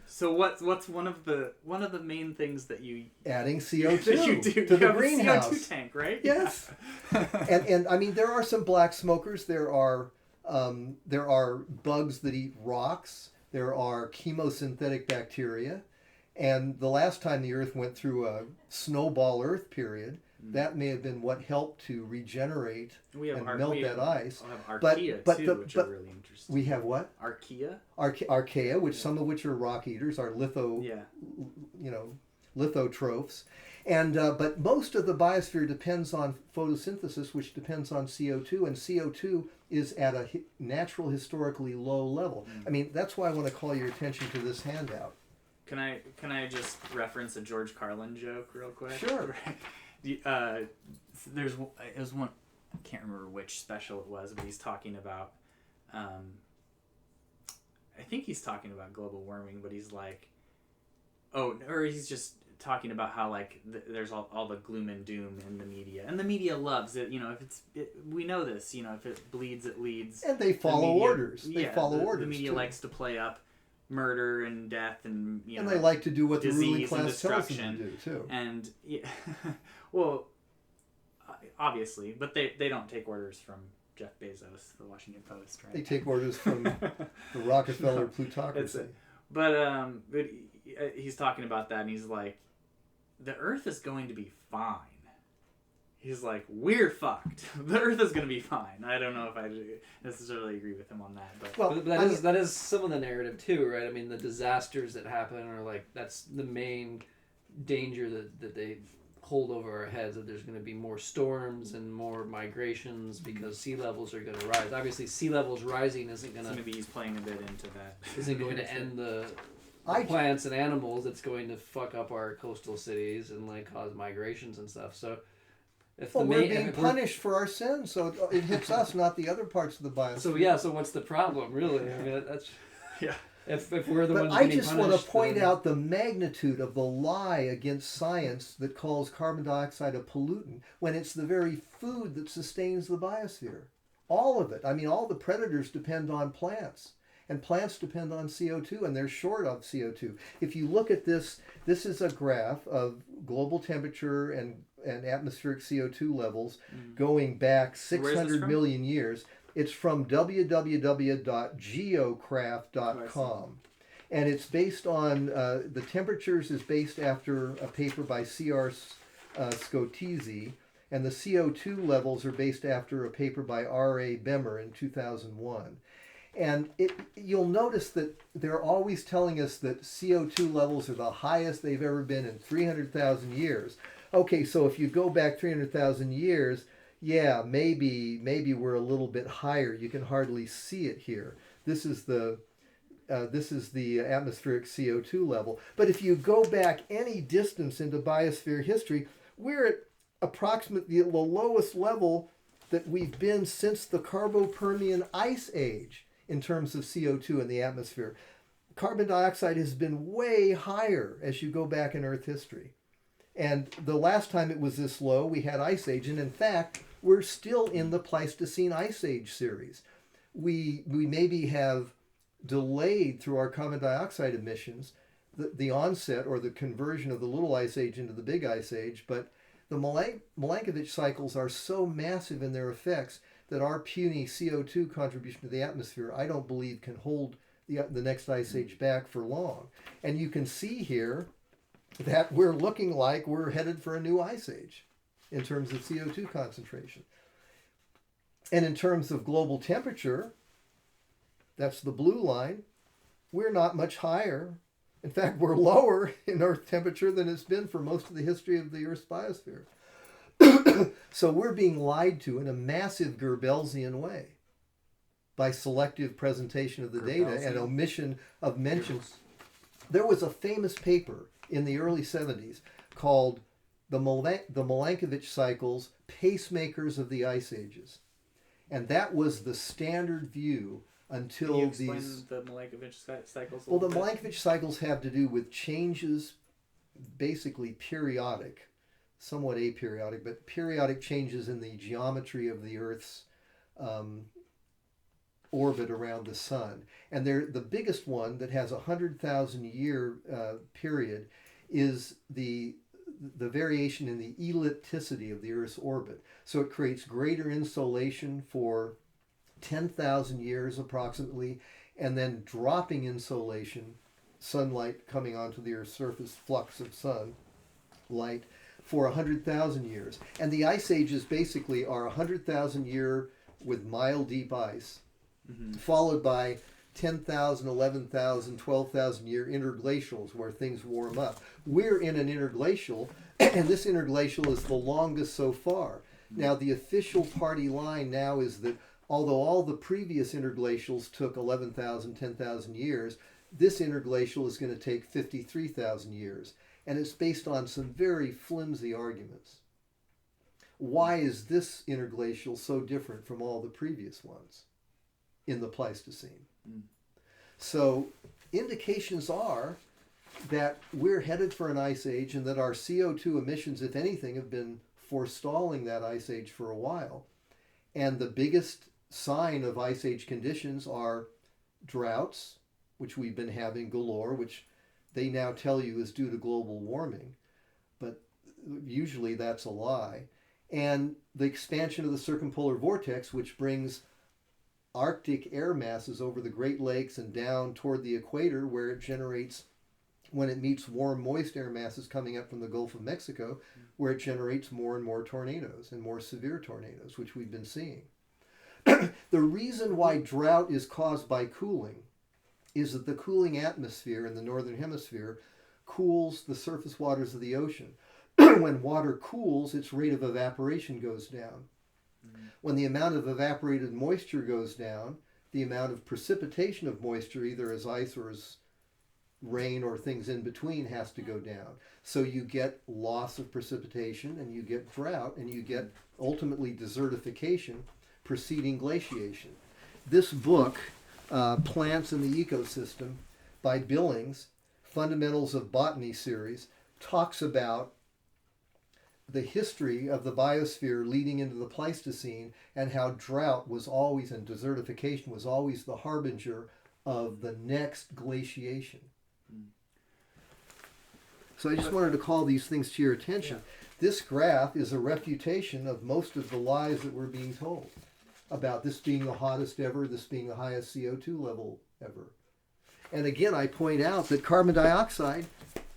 So what's one of the main things that you adding CO2 you do to you the have greenhouse? A CO2 tank, right? Yes. and I mean there are some black smokers. There are bugs that eat rocks. There are chemosynthetic bacteria. And the last time the Earth went through a snowball Earth period, that may have been what helped to regenerate and melt that ice. We have archaea too, which are really interesting. We have what? Archaea? Archaea, which some of which are rock eaters, are lithotrophs. And but most of the biosphere depends on photosynthesis, which depends on CO2, and CO2 is at a natural, historically low level. I mean, that's why I want to call your attention to this handout. Can I just reference a George Carlin joke real quick? Sure. It was one, I can't remember which special it was, but he's talking about I think he's talking about global warming, but he's like, or he's just talking about how like there's all the gloom and doom in the media, and the media loves it. You know, we know this. You know, if it bleeds, it leads. And they follow orders. They follow orders. The media likes to play up murder and death, and and they like to do what the ruling class tells them to do too. And well, obviously, but they don't take orders from Jeff Bezos, the Washington Post, right? They take orders from the Rockefeller plutocracy. But he's talking about that, and he's like, the Earth is going to be fine. He's like, we're fucked. The Earth is going to be fine. I don't know if I necessarily agree with him on that. But that is some of the narrative too, right? I mean, the disasters that happen are like, that's the main danger that they hold over our heads, that there's going to be more storms and more migrations because sea levels are going to rise. Obviously, sea levels rising isn't going to... Maybe he's playing a bit into that. Isn't going to end the plants and animals. It's going to fuck up our coastal cities and like cause migrations and stuff. So... we're being punished for our sins, so it hits us, not the other parts of the biosphere. So what's the problem, really? I mean, that's If we're the ones getting punished. But I just want to point out the magnitude of the lie against science that calls carbon dioxide a pollutant when it's the very food that sustains the biosphere. All of it. I mean, all the predators depend on plants. And plants depend on CO2, and they're short of CO2. If you look at this, this is a graph of global temperature and atmospheric CO2 levels going back 600 million years. It's from www.geocraft.com. And it's based on, the temperatures is based after a paper by C.R. Scotese, and the CO2 levels are based after a paper by R.A. Bemmer in 2001. And you'll notice that they're always telling us that CO2 levels are the highest they've ever been in 300,000 years. Okay, so if you go back 300,000 years, yeah, maybe we're a little bit higher. You can hardly see it here. This is the atmospheric CO2 level. But if you go back any distance into biosphere history, we're at approximately the lowest level that we've been since the Carbo-Permian Ice Age in terms of CO2 in the atmosphere. Carbon dioxide has been way higher as you go back in Earth history. And the last time it was this low, we had Ice Age. And in fact, we're still in the Pleistocene Ice Age series. We maybe have delayed through our carbon dioxide emissions the onset or the conversion of the Little Ice Age into the Big Ice Age. But the Milankovitch cycles are so massive in their effects that our puny CO2 contribution to the atmosphere, I don't believe, can hold the next ice age back for long. And you can see here that we're looking like we're headed for a new ice age in terms of CO2 concentration. And in terms of global temperature, that's the blue line, we're not much higher. In fact, we're lower in Earth temperature than it's been for most of the history of the Earth's biosphere. So we're being lied to in a massive Goebbelsian way by selective presentation of the data and omission of mentions. There was a famous paper in the early 70s called the Milankovitch Cycles, Pacemakers of the Ice Ages. And that was the standard view until Can you explain these... the Milankovitch cycles a Well, the little bit? Milankovitch cycles have to do with changes, basically periodic, somewhat aperiodic, but periodic changes in the geometry of the Earth's orbit around the sun. And the biggest one that has 100,000 year period is the variation in the ellipticity of the Earth's orbit. So it creates greater insolation for 10,000 years approximately, and then dropping insolation, sunlight coming onto the Earth's surface, flux of sunlight, for 100,000 years. And the ice ages basically are 100,000 year with mile deep ice, followed by 10,000, 11,000, 12,000 year interglacials where things warm up. We're in an interglacial, and this interglacial is the longest so far. Now, the official party line now is that although all the previous interglacials took 11,000, 10,000 years, this interglacial is going to take 53,000 years. And it's based on some very flimsy arguments. Why is this interglacial so different from all the previous ones in the Pleistocene? So indications are that we're headed for an ice age and that our CO2 emissions, if anything, have been forestalling that ice age for a while. And the biggest sign of ice age conditions are droughts, which we've been having galore, which they now tell you is due to global warming, but usually that's a lie. And the expansion of the circumpolar vortex, which brings Arctic air masses over the Great Lakes and down toward the equator, where it generates, when it meets warm, moist air masses coming up from the Gulf of Mexico, where it generates more and more tornadoes and more severe tornadoes, which we've been seeing. The reason why drought is caused by cooling is that the cooling atmosphere in the northern hemisphere cools the surface waters of the ocean. When water cools, its rate of evaporation goes down. When the amount of evaporated moisture goes down, the amount of precipitation of moisture, either as ice or as rain or things in between, has to go down. So you get loss of precipitation, and you get drought, and you get ultimately desertification preceding glaciation. This book, Plants in the Ecosystem, by Billings, Fundamentals of Botany series, talks about the history of the biosphere leading into the Pleistocene, and how drought was always, and desertification was always, the harbinger of the next glaciation. So I just wanted to call these things to your attention. Yeah. This graph is a refutation of most of the lies that we're being told about this being the hottest ever, this being the highest CO2 level ever. And again, I point out that carbon dioxide,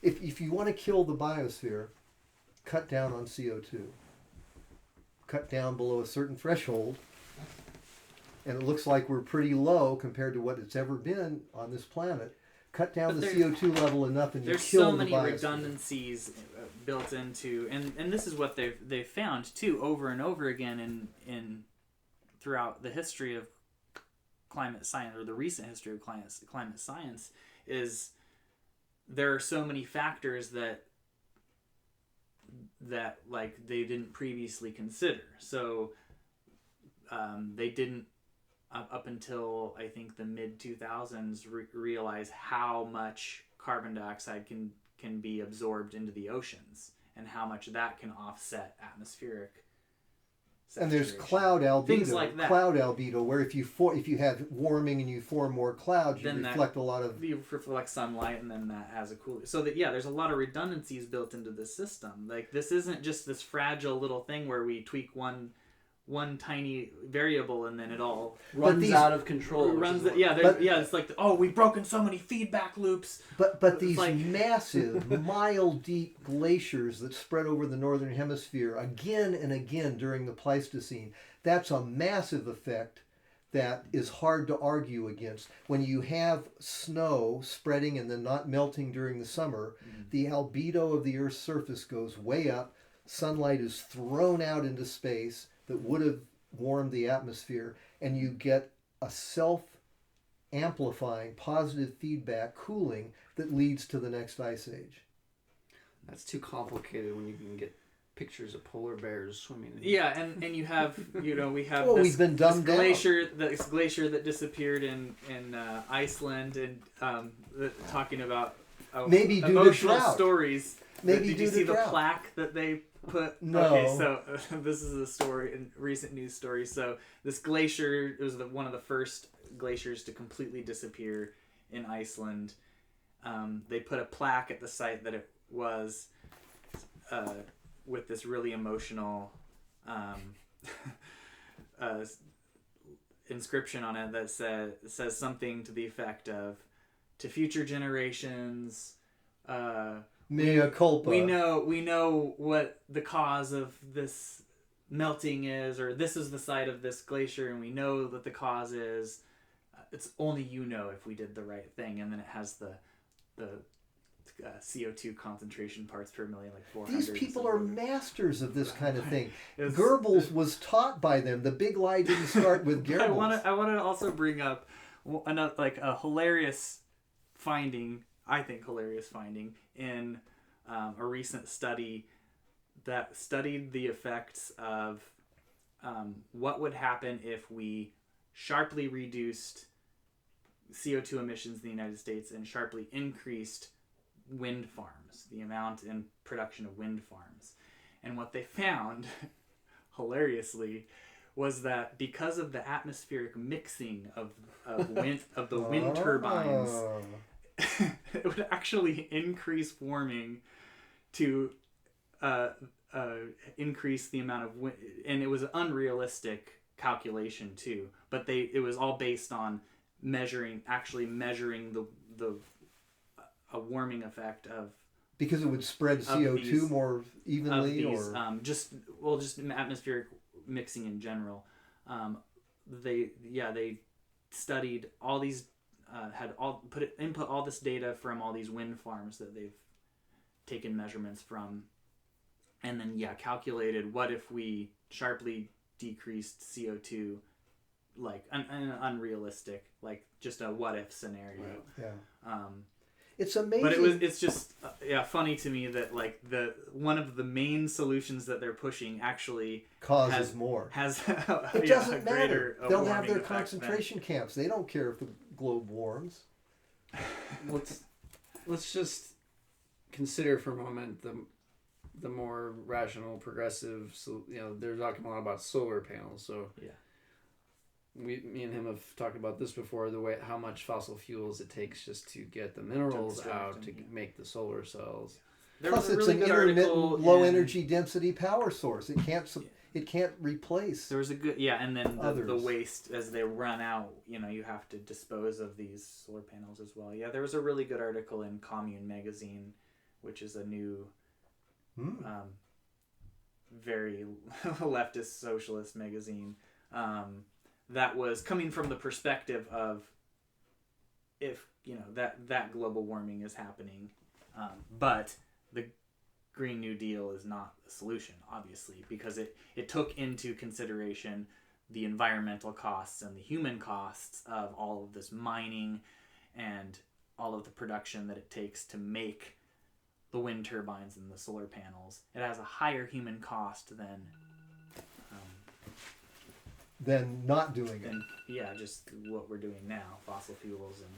if you want to kill the biosphere, cut down on CO2. Cut down below a certain threshold, and it looks like we're pretty low compared to what it's ever been on this planet. Cut down the CO2 level enough, and you kill the biosphere. There's so many redundancies built into, and this is what they've found too, over and over again in throughout the history of climate science, or the recent history of climate science, is there are so many factors that like they didn't previously consider. So they didn't up until I think the mid 2000s realize how much carbon dioxide can be absorbed into the oceans, and how much that can offset atmospheric saturation. And there's cloud albedo, things like that. Cloud albedo, where if you have warming and you form more clouds, you reflect a lot of... You reflect sunlight, and then that has a cooling. So that, yeah, there's a lot of redundancies built into the system. Like, this isn't just this fragile little thing where we tweak one tiny variable and then it all runs out of control. It's like, we've broken so many feedback loops. But these massive, mile-deep glaciers that spread over the northern hemisphere again and again during the Pleistocene, that's a massive effect that is hard to argue against. When you have snow spreading and then not melting during the summer, the albedo of the Earth's surface goes way up, sunlight is thrown out into space that would have warmed the atmosphere, and you get a self-amplifying positive feedback cooling that leads to the next ice age. That's too complicated when you can get pictures of polar bears swimming. Yeah, and you have we have well, we've been dumbed down. This glacier that disappeared in Iceland, and talking about maybe due emotional to drought. stories. Maybe did due you to see drought. the plaque that they put? No. Okay, so this is a story, a recent news story. So this glacier, it was one of the first glaciers to completely disappear in Iceland. They put a plaque at the site that it was, with this really emotional inscription on it that says something to the effect of, "To future generations, Mea culpa. we know what the cause of this melting is, or this is the site of this glacier, and we know that the cause is. It's only you know if we did the right thing." And then it has the CO2 concentration parts per million, like 400. These people are masters of this kind of thing. It's- Goebbels was taught by them. The big lie didn't start with Goebbels. I want to also bring up another, like, a hilarious finding. I think hilarious finding in a recent study that studied the effects of what would happen if we sharply reduced CO2 emissions in the United States and sharply increased wind farms, the amount and production of wind farms. And what they found, hilariously, was that because of the atmospheric mixing of the wind turbines, it would actually increase warming to increase the amount of wind. And it was an unrealistic calculation too, but it was all based on measuring the a warming effect of, because it would spread CO2 more evenly, or just atmospheric mixing in general. They studied all these, input all this data from all these wind farms that they've taken measurements from, and then calculated what if we sharply decreased CO2, like an unrealistic, like just a what if scenario. Yeah. It's amazing. But it's just funny to me that, like, one of the main solutions that they're pushing actually causes more. Has it doesn't matter. They'll have warming their effect concentration camps. They don't care if the globe warms. Let's just consider for a moment the more rational, progressive. So, they're talking a lot about solar panels. So me and him have talked about this before. How much fossil fuels it takes just to get the minerals out to make the solar cells. Plus, it's an intermittent, low energy density power source. It can't replace. There was a good and then the others. waste as they run out. You have to dispose of these solar panels as well. Yeah, there was a really good article in Commune magazine, which is a new, very leftist socialist magazine. That was coming from the perspective of, if that global warming is happening, but the Green New Deal is not the solution, obviously, because it took into consideration the environmental costs and the human costs of all of this mining and all of the production that it takes to make the wind turbines and the solar panels. It has a higher human cost than not doing it. And just what we're doing now, fossil fuels, and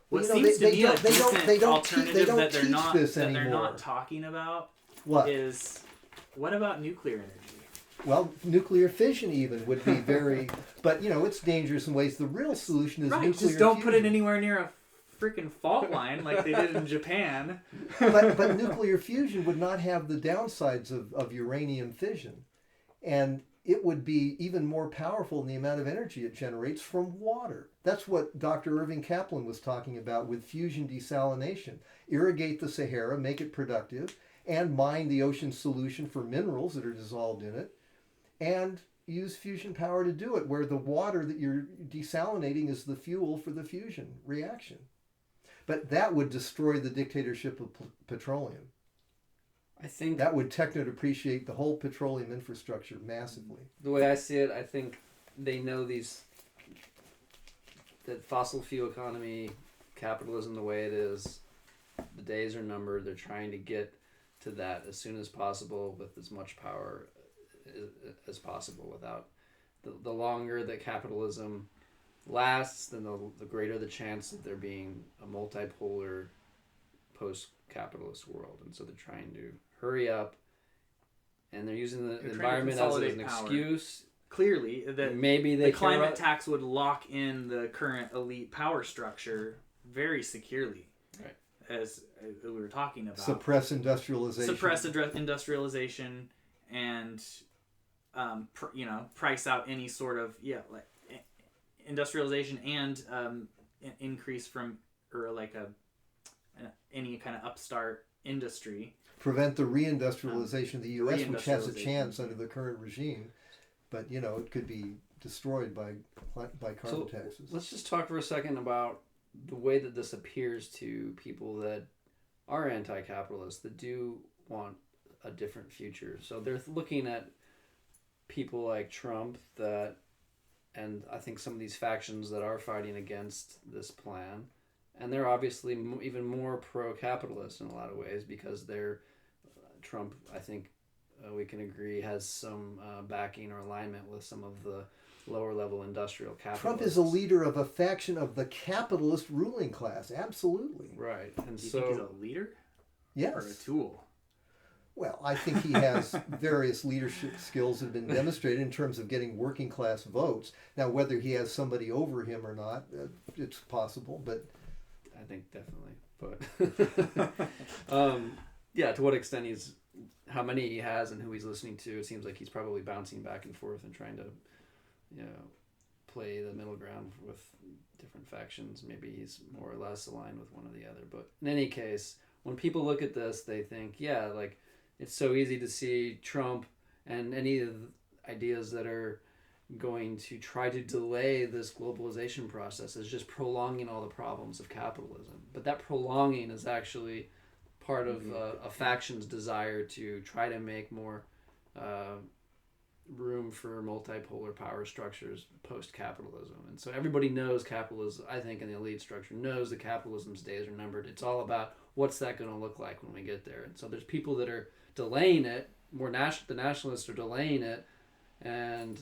Well, what seems to be a decent alternative that they're they're not talking about What? is, what about nuclear energy? Well, nuclear fission even would be very, but it's dangerous in ways. The real solution is nuclear Just don't fusion. put it anywhere near a freaking fault line like they did in Japan. But nuclear fusion would not have the downsides of uranium fission, and it would be even more powerful in the amount of energy it generates from water. That's what Dr. Irving Kaplan was talking about with fusion desalination. Irrigate the Sahara, make it productive, and mine the ocean solution for minerals that are dissolved in it, and use fusion power to do it, where the water that you're desalinating is the fuel for the fusion reaction. But that would destroy the dictatorship of petroleum. I think that would techno-depreciate the whole petroleum infrastructure massively. The way I see it, I think they know that fossil fuel economy, capitalism the way it is, the days are numbered. They're trying to get to that as soon as possible with as much power as possible. Without the longer that capitalism lasts, then the greater the chance of there being a multipolar post-capitalist world. And so they're trying to hurry up, and they're using the environment as an excuse. Clearly, that maybe the climate tax would lock in the current elite power structure very securely. Right. As we were talking about. Suppress industrialization and, price out any sort of, industrialization and increase from, or like any kind of upstart industry. Prevent the reindustrialization of the U.S., which has a chance under the current regime. But, it could be destroyed by carbon taxes. Let's just talk for a second about the way that this appears to people that are anti-capitalist, that do want a different future. So they're looking at people like Trump and I think some of these factions that are fighting against this plan. And they're obviously even more pro-capitalist in a lot of ways because Trump, I think, we can agree, has some backing or alignment with some of the lower level industrial capitalists. Trump is a leader of a faction of the capitalist ruling class, absolutely. Right. And do you think he's a leader? Yes. Or a tool? Well, I think he has various leadership skills that have been demonstrated in terms of getting working class votes. Now, whether he has somebody over him or not, it's possible, but... I think definitely. But, to what extent how many he has and who he's listening to, it seems like he's probably bouncing back and forth and trying to, play the middle ground with different factions. Maybe he's more or less aligned with one or the other. But in any case, when people look at this, they think, it's so easy to see Trump and any of the ideas that are going to try to delay this globalization process as just prolonging all the problems of capitalism. But that prolonging is actually part of a faction's desire to try to make more room for multipolar power structures post-capitalism. And so everybody knows capitalism, I think, in the elite structure, knows that capitalism's days are numbered. It's all about what's that going to look like when we get there. And so there's people that are delaying it, the nationalists are delaying it, and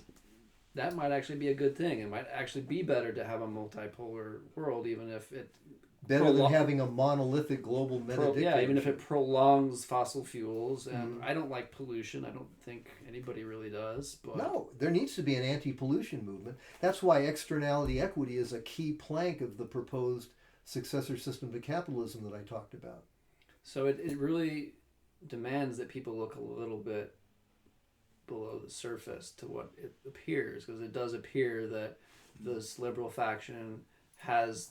that might actually be a good thing. It might actually be better to have a multipolar world, even if it... Better than having a monolithic global meta-dictatorship. Even if it prolongs fossil fuels. And I don't like pollution. I don't think anybody really does. But no, there needs to be an anti-pollution movement. That's why externality equity is a key plank of the proposed successor system to capitalism that I talked about. So it really demands that people look a little bit below the surface to what it appears, because it does appear that this liberal faction has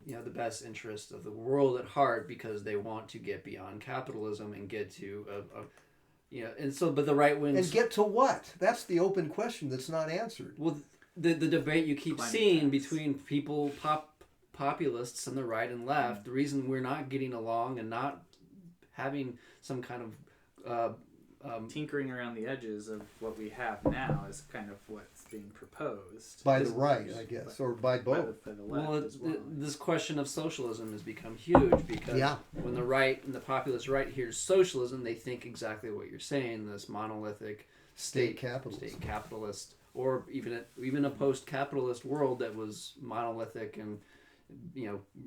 the best interest of the world at heart, because they want to get beyond capitalism and get to but the right wing... And get to what? That's the open question that's not answered. Well, the debate you keep seeing between people, populists on the right and left, the reason we're not getting along and not having some kind of tinkering around the edges of what we have now is kind of what's being proposed by the right, I guess, or by both. By the left as well. This question of socialism has become huge, because when the right and the populist right hears socialism, they think exactly what you're saying: this monolithic state capitalist, or even a post-capitalist world that was monolithic and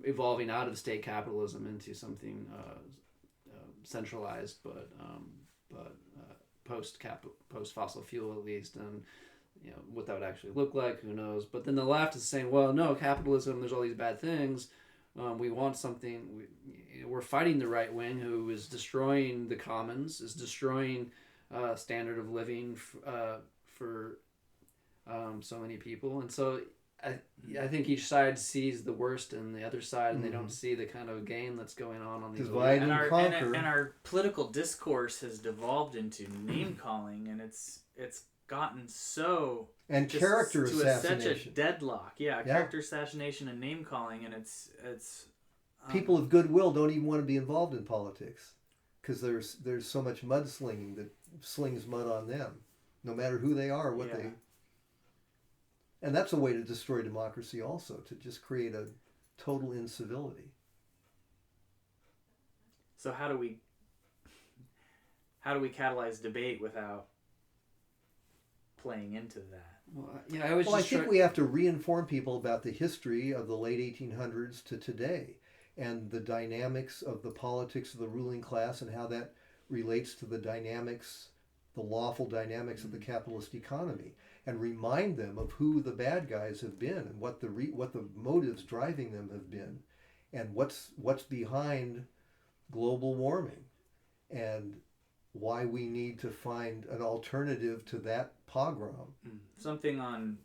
evolving out of state capitalism into something centralized, but post fossil fuel at least, and what that would actually look like, who knows. But then the left is saying, well, no, capitalism, there's all these bad things, we want something, we're fighting the right wing, who is destroying the commons, is destroying standard of living for so many people. And so I think each side sees the worst in the other side, and they don't see the kind of game that's going on these divide and conquer. And our political discourse has devolved into name calling, and it's gotten so character assassination, such a deadlock. Character assassination and name calling, and it's people of goodwill don't even want to be involved in politics, because there's so much mudslinging that slings mud on them, no matter who they are, what they. And that's a way to destroy democracy also, to just create a total incivility. So how do we how do we catalyze debate without playing into that? Well, yeah, I think we have to re-inform people about the history of the late 1800s to today and the dynamics of the politics of the ruling class and how that relates to the dynamics, the lawful dynamics of the capitalist economy, and remind them of who the bad guys have been and what the motives driving them have been, and what's behind global warming, and why we need to find an alternative to that pogrom. Something on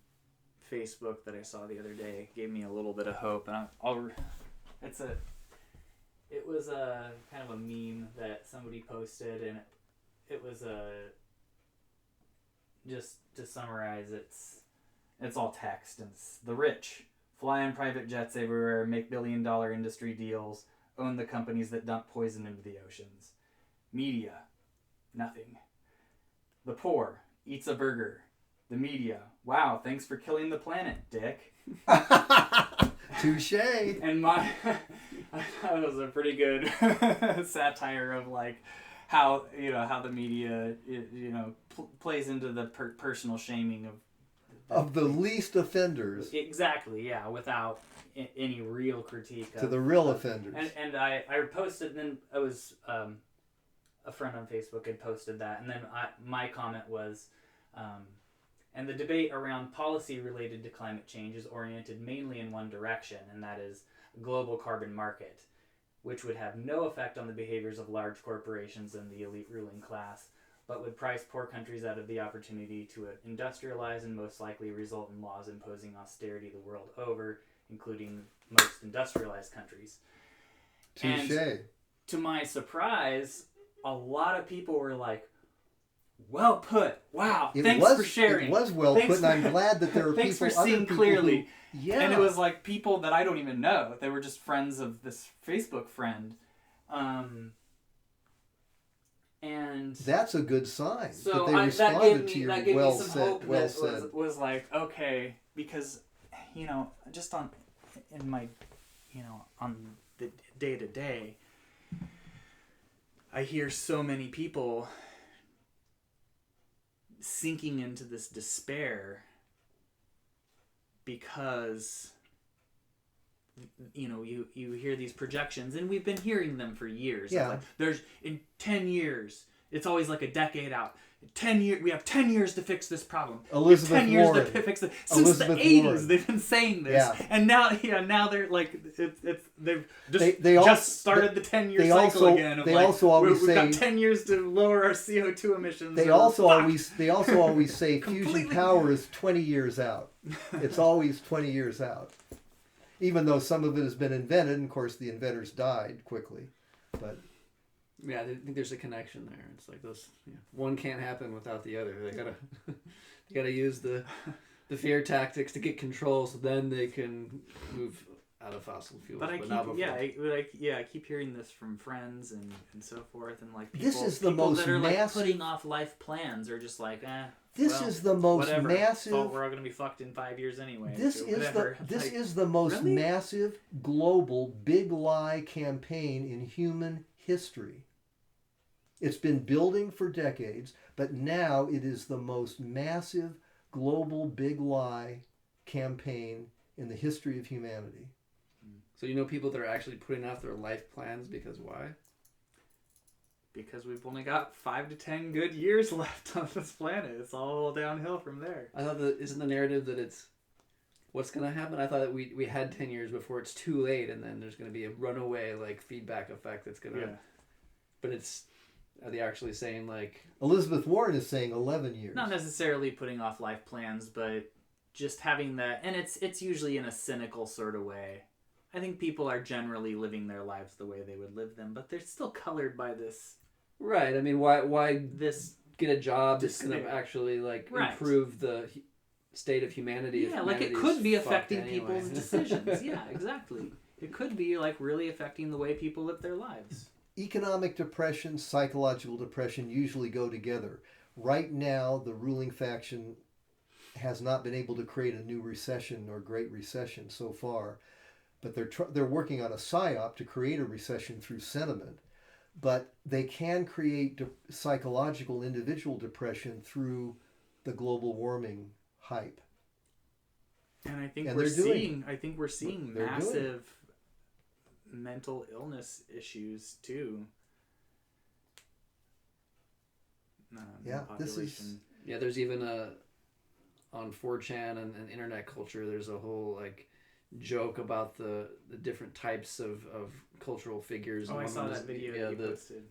Facebook that I saw the other day gave me a little bit of hope, and it was a kind of a meme that somebody posted, and it was just to summarize, it's all text, and it's the rich fly in private jets everywhere, make billion-dollar industry deals, own the companies that dump poison into the oceans. Media, nothing. The poor eats a burger. The media, wow, thanks for killing the planet, dick. Touche. And I thought it was a pretty good satire of like how the media plays into the personal shaming of the least offenders. Exactly, yeah, without any real critique to the real offenders. And I posted, and then I was a friend on Facebook had posted that, and then my comment was, and the debate around policy related to climate change is oriented mainly in one direction, and that is a global carbon market, which would have no effect on the behaviors of large corporations and the elite ruling class, but would price poor countries out of the opportunity to industrialize and most likely result in laws imposing austerity the world over, including most industrialized countries. Touche. And to my surprise, a lot of people were like, well put. Wow. Thanks for sharing. It was well put, and I'm glad that there are thanks people. Thanks for seeing clearly. Yeah. And it was like people that I don't even know. They were just friends of this Facebook friend. And that's a good sign. So that they responded to your that gave well me some said, hope well that said. was like, okay, because just on the day to day, I hear so many people sinking into this despair because you hear these projections, and we've been hearing them for years. Yeah. Like, there's in 10 years, it's always like a decade out. 10 years, we have 10 years to fix this problem. Elizabeth 10 years Warren. to fix it. Since Elizabeth the 80s, Warren. they've been saying this, Yeah. and now they're like, they've just They started the 10-year they cycle also- again. Of they like, also always we've got say- 10 years to lower our CO2 emissions. They or also fuck. always say fusion Completely. power is 20 years out. It's always 20 years out. Even though some of it has been invented, and of course the inventors died quickly. But yeah, I think there's a connection there. It's like those. Yeah, one can't happen without the other. They gotta use the fear tactics to get control, so then they can move out of fossil fuels. But I keep hearing this from friends and so forth, and like people, this is the people most that are like massive. putting off life plans are just like, This is the most whatever. massive. So we're all gonna be fucked in 5 years anyway. This so is whatever. this Like, is the most really? massive global big lie campaign in human history. It's been building for decades, but now it is the most massive global big lie campaign in the history of humanity. So people that are actually putting off their life plans because why? Because we've only got 5 to 10 good years left on this planet. It's all downhill from there. I thought isn't the narrative that it's what's going to happen? I thought that we had 10 years before it's too late, and then there's going to be a runaway like feedback effect that's going to. Yeah. But are they actually saying like Elizabeth Warren is saying 11 years. Not necessarily putting off life plans, but just having that, and it's usually in a cynical sort of way. I think people are generally living their lives the way they would live them, but they're still colored by this. Right. I mean, why this get a job that's despair. going to actually like Right. improve the state of humanity? Yeah, if like it humanity's could be fucked affecting anyway. people's decisions. Yeah, exactly. It could be like really affecting the way people live their lives. Economic depression, psychological depression usually go together. Right now, the ruling faction has not been able to create a new recession or great recession so far, but they're working on a psyop to create a recession through sentiment. but they can create psychological individual depression through the global warming hype. And I think And we're they're seeing they're doing massive mental illness issues too. Yeah, this is Yeah, there's even on 4chan and internet culture, there's a whole like joke about the different types of cultural figures. Oh, I saw that video you posted.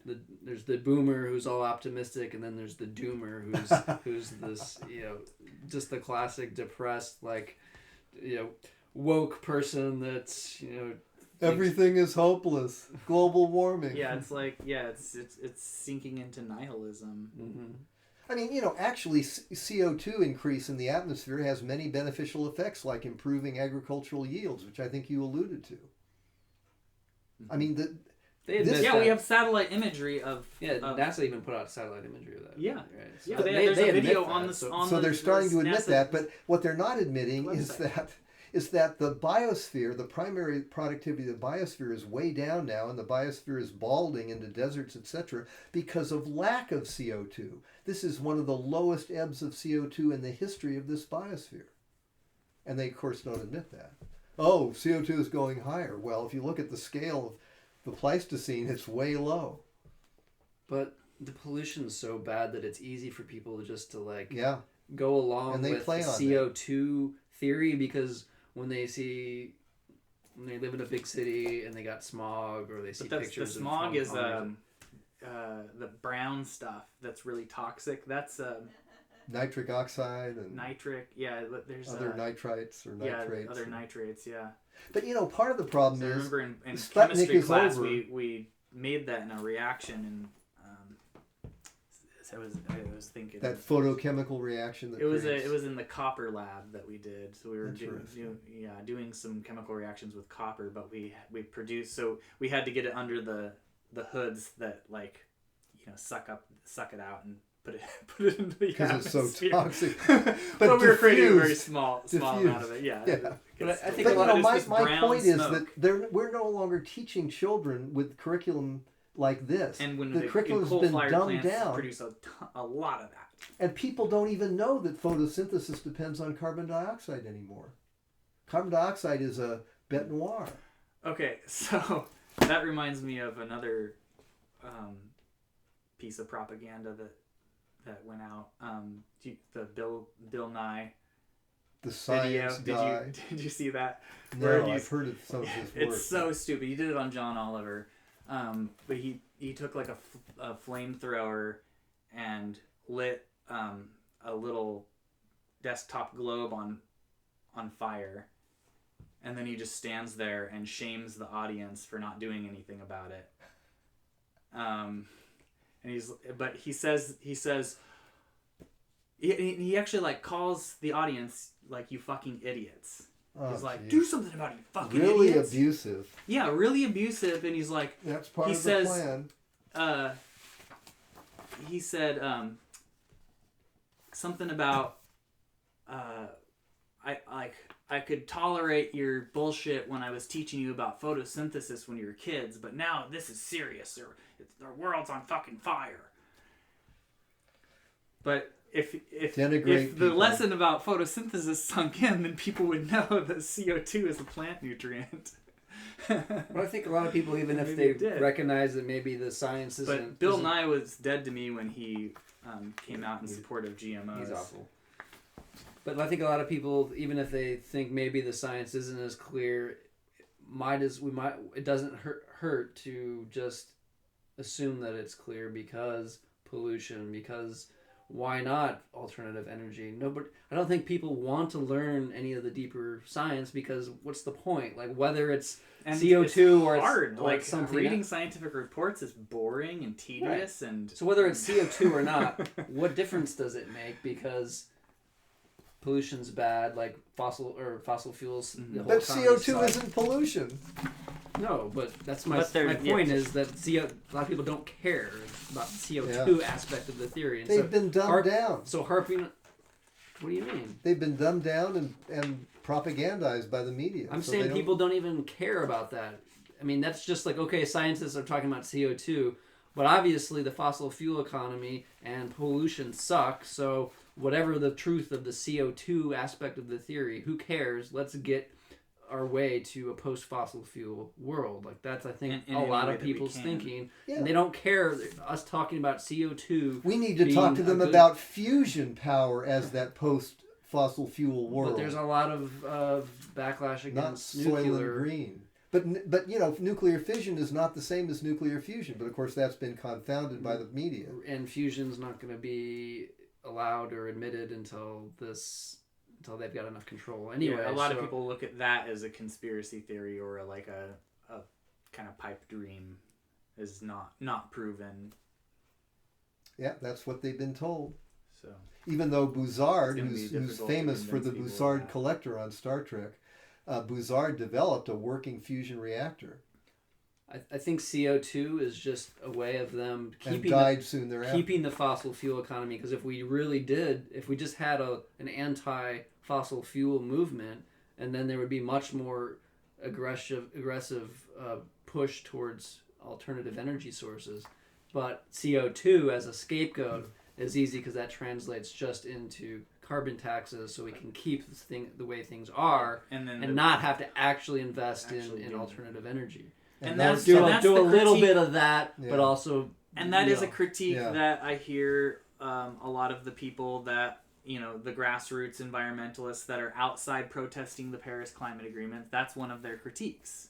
There's the boomer who's all optimistic, and then there's the doomer who's this, just the classic depressed, like, woke person that's, everything is hopeless. Global warming. Yeah, it's like, it's sinking into nihilism. Mm-hmm. I mean, actually CO2 increase in the atmosphere has many beneficial effects, like improving agricultural yields, which I think you alluded to. I mean, we have satellite imagery of... NASA even put out satellite imagery of that. Yeah. Right? So yeah, there's a video on this. So they're starting to admit that, but what they're not admitting is that the biosphere, the primary productivity of the biosphere is way down now, and the biosphere is balding into deserts, etc., because of lack of CO2. This is one of the lowest ebbs of CO2 in the history of this biosphere. And they, of course, don't admit that. Oh, CO2 is going higher. Well, if you look at the scale of the Pleistocene, it's way low. But the pollution's so bad that it's easy for people to go along and they with play the on CO2 theory, because when they live in a big city and they got smog, or they see pictures the smog is the brown stuff that's really toxic. That's nitric oxide and there's other nitrites or nitrates. Other nitrates, yeah. But part of the problem I is remember in Sputnik chemistry is class over. we made that in a reaction, and I was thinking that photochemical reaction that it was in the copper lab that we did. So we were doing some chemical reactions with copper, but we produced, so we had to get it under the hoods that suck it out and put it into the atmosphere. Because it's so toxic. but we were creating a very small amount of it. Yeah. But I think my point is that we're no longer teaching children with curriculum like this. And when the curriculum's been dumbed down, produce a lot of that. And people don't even know that photosynthesis depends on carbon dioxide anymore. Carbon dioxide is a bête noire. Okay, so that reminds me of another piece of propaganda that went out. The Bill Nye. The science video. guy. Did you see that? No, I've heard of some of his work. It's so stupid. He did it on John Oliver. But he took like a flamethrower and lit a little desktop globe on fire, and then he just stands there and shames the audience for not doing anything about it. And he says he actually calls the audience you fucking idiots. He's like, do something about it, you fucking really idiots. Abusive. Yeah, really abusive. And he's like, that's part of the plan. He said something about I could tolerate your bullshit when I was teaching you about photosynthesis when you were kids, but now this is serious. The world's on fucking fire. But if the lesson about photosynthesis sunk in, then people would know that CO2 is a plant nutrient. Well, I think a lot of people, even if they recognize that maybe the science isn't... But Bill Nye was dead to me when he came out in support of GMOs. He's awful. But I think a lot of people, even if they think maybe the science isn't as clear, it doesn't hurt to just assume that it's clear, because pollution, because... Why not alternative energy? I don't think people want to learn any of the deeper science, because what's the point? Whether it's CO2 it's or hard. It's something reading scientific reports is boring and tedious, right. And so whether it's CO2 or not, what difference does it make? Because pollution's bad, fossil fuels. Mm-hmm. But CO2 isn't pollution. No, but that's my point is that a lot of people don't care about the CO2 aspect of the theory. And they've been dumbed down. So harping... What do you mean? They've been dumbed down and propagandized by the media. I'm saying people don't even care about that. I mean, that's just okay, scientists are talking about CO2. But obviously the fossil fuel economy and pollution suck, so whatever the truth of the CO2 aspect of the theory, who cares? Let's get our way to a post-fossil fuel world. Like that's, I think, a lot of people's thinking. Yeah. And they don't care us talking about CO2. We need to talk to them about fusion power as that post-fossil fuel world. But there's a lot of backlash against not nuclear. Soylent Green. But you know, nuclear fission is not the same as nuclear fusion. But of course, that's been confounded by the media. And fusion's not going to be allowed or admitted until they've got enough control. Anyway, yeah, a lot of people look at that as a conspiracy theory or like a kind of pipe dream, is not proven. Yeah, that's what they've been told. So even though Buzzard, who's famous for the Buzzard collector on Star Trek, Buzzard developed a working fusion reactor. I think CO2 is just a way of them keeping the fossil fuel economy. Because if we just had an anti-fossil fuel movement, and then there would be much more aggressive push towards alternative energy sources. But CO2 as a scapegoat is easy because that translates just into carbon taxes, so we can keep the way things are, and not have to actually invest in alternative energy. And that's do a little bit of that, but also... And that is a critique that I hear a lot of the people that, the grassroots environmentalists that are outside protesting the Paris Climate Agreement, that's one of their critiques,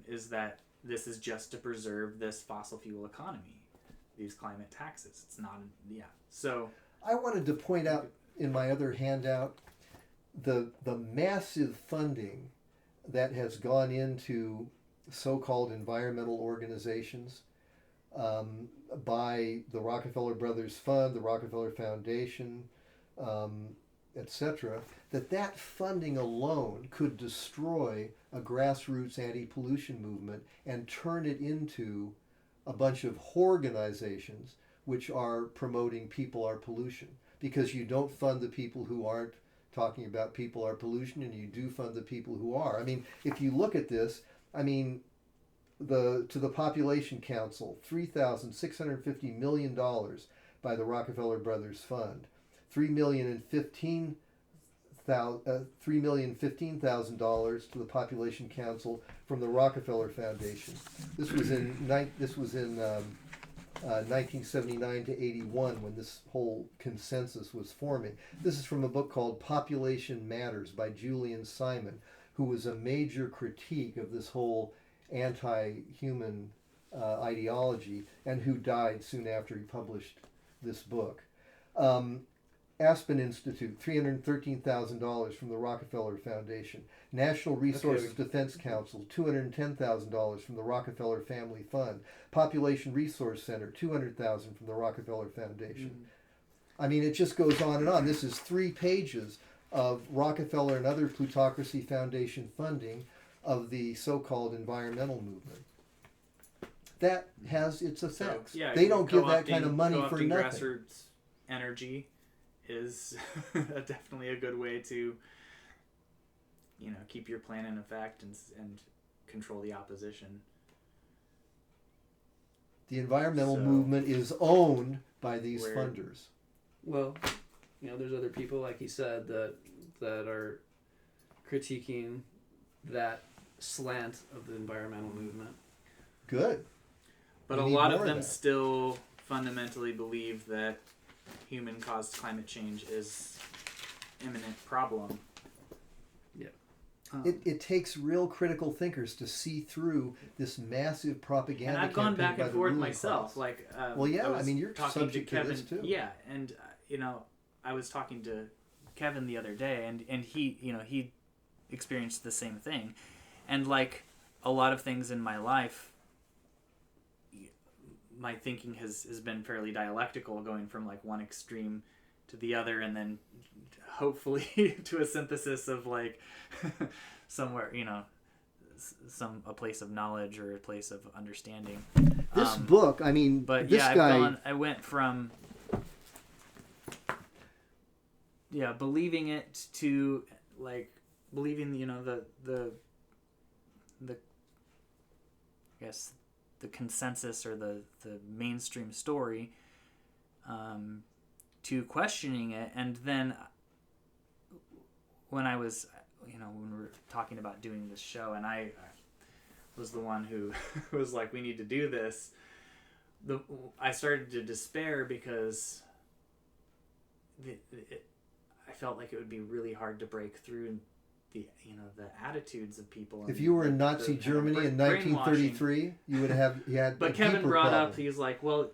is that this is just to preserve this fossil fuel economy, these climate taxes. It's not... Yeah. So... I wanted to point out in my other handout the massive funding that has gone into so-called environmental organizations by the Rockefeller Brothers Fund, the Rockefeller Foundation, etc., that funding alone could destroy a grassroots anti-pollution movement and turn it into a bunch of organizations which are promoting people are pollution, because you don't fund the people who aren't talking about people are pollution, and you do fund the people who are. I mean, if you look at this, I mean, to the Population Council, $3,650 million by the Rockefeller Brothers Fund, $3,015,000 to the Population Council from the Rockefeller Foundation. This was in 1979 to 81 when this whole consensus was forming. This is from a book called Population Matters by Julian Simon, who was a major critique of this whole anti-human ideology, and who died soon after he published this book. Aspen Institute, $313,000 from the Rockefeller Foundation. National Resources Defense Council, $210,000 from the Rockefeller Family Fund. Population Resource Center, $200,000 from the Rockefeller Foundation. I mean, it just goes on and on. This is 3 pages of Rockefeller and other plutocracy foundation funding of the so-called environmental movement. That has its effects. So, yeah, they don't give that kind of money for nothing. Grassroots energy is definitely a good way to, keep your plan in effect and control the opposition. The environmental movement is owned by these funders. Well, there's other people, like he said, that are critiquing that slant of the environmental movement. Good. But a lot of them still fundamentally believe that human-caused climate change is imminent problem. Yeah. It takes real critical thinkers to see through this massive propaganda. And I've gone back and forth myself. Like, you're subject to this too. Yeah, and I was talking to Kevin the other day, and he he experienced the same thing, and like a lot of things in my life, my thinking has been fairly dialectical, going from like one extreme to the other, and then hopefully to a synthesis of like somewhere, a place of knowledge or a place of understanding. This book, I mean, but this guy... I went from believing it to like believing, the I guess consensus or the mainstream story, to questioning it. And then when I was, when we were talking about doing this show, and I was the one who was like, we need to do this, I started to despair because I felt like it would be really hard to break through the attitudes of people. If you were in Nazi Germany in 1933, you would have But Kevin brought up, he's like, well,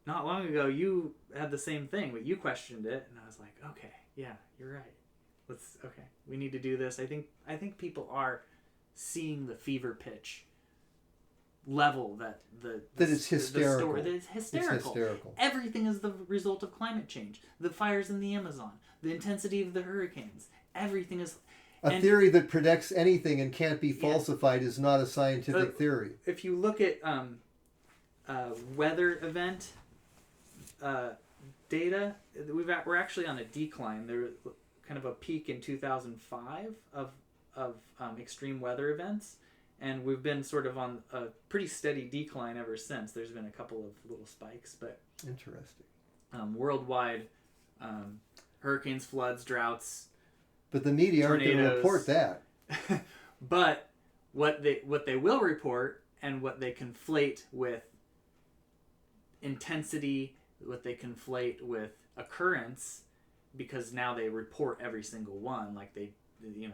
not long ago you had the same thing, but you questioned it, and I was like, okay, yeah, you're right. We need to do this. I think people are seeing the fever pitch level that it's hysterical. That it's hysterical. It's hysterical. Everything is the result of climate change. The fires in the Amazon, the intensity of the hurricanes, everything is a theory that predicts anything and can't be falsified is not a scientific theory. If you look at weather event data, we're actually on a decline. There was kind of a peak in 2005 of extreme weather events, and we've been sort of on a pretty steady decline ever since. There's been a couple of little spikes, but interesting. Worldwide, hurricanes, floods, droughts. But the media aren't going to report that. But what they will report, and what they conflate with intensity, what they conflate with occurrence, because now they report every single one, like they, and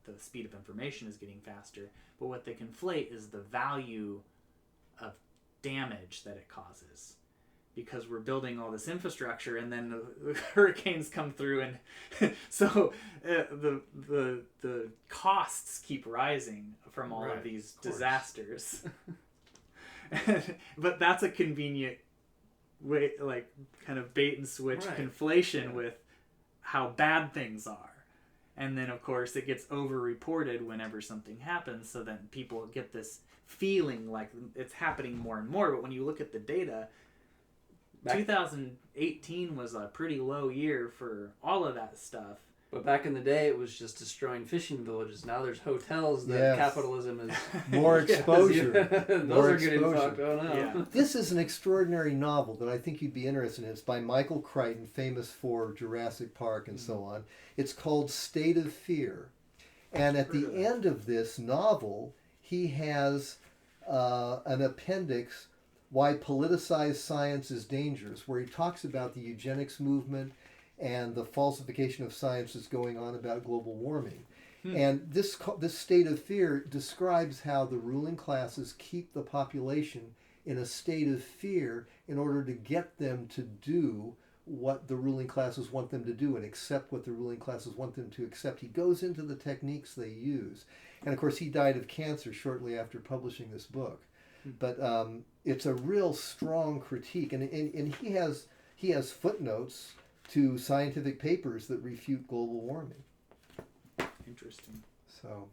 the speed of information is getting faster. But what they conflate is the value of damage that it causes, because we're building all this infrastructure, and then the hurricanes come through, and so the costs keep rising from all of these disasters. But that's a convenient way, like kind of bait and switch conflation with how bad things are. And then, of course, it gets over-reported whenever something happens, so then people get this feeling like it's happening more and more. But when you look at the data, 2018 was a pretty low year for all of that stuff. But back in the day, it was just destroying fishing villages. Now there's hotels that capitalism is... More exposure. Those are getting fucked. Oh, no. Yeah. This is an extraordinary novel that I think you'd be interested in. It's by Michael Crichton, famous for Jurassic Park and so on. It's called State of Fear. And at the end of this novel, he has an appendix, Why Politicized Science is Dangerous, where he talks about the eugenics movement and the falsification of science that's going on about global warming. And this state of fear describes how the ruling classes keep the population in a state of fear in order to get them to do what the ruling classes want them to do and accept what the ruling classes want them to accept. He goes into the techniques they use. And of course, he died of cancer shortly after publishing this book. But it's a real strong critique. And he has footnotes to scientific papers that refute global warming. Interesting. So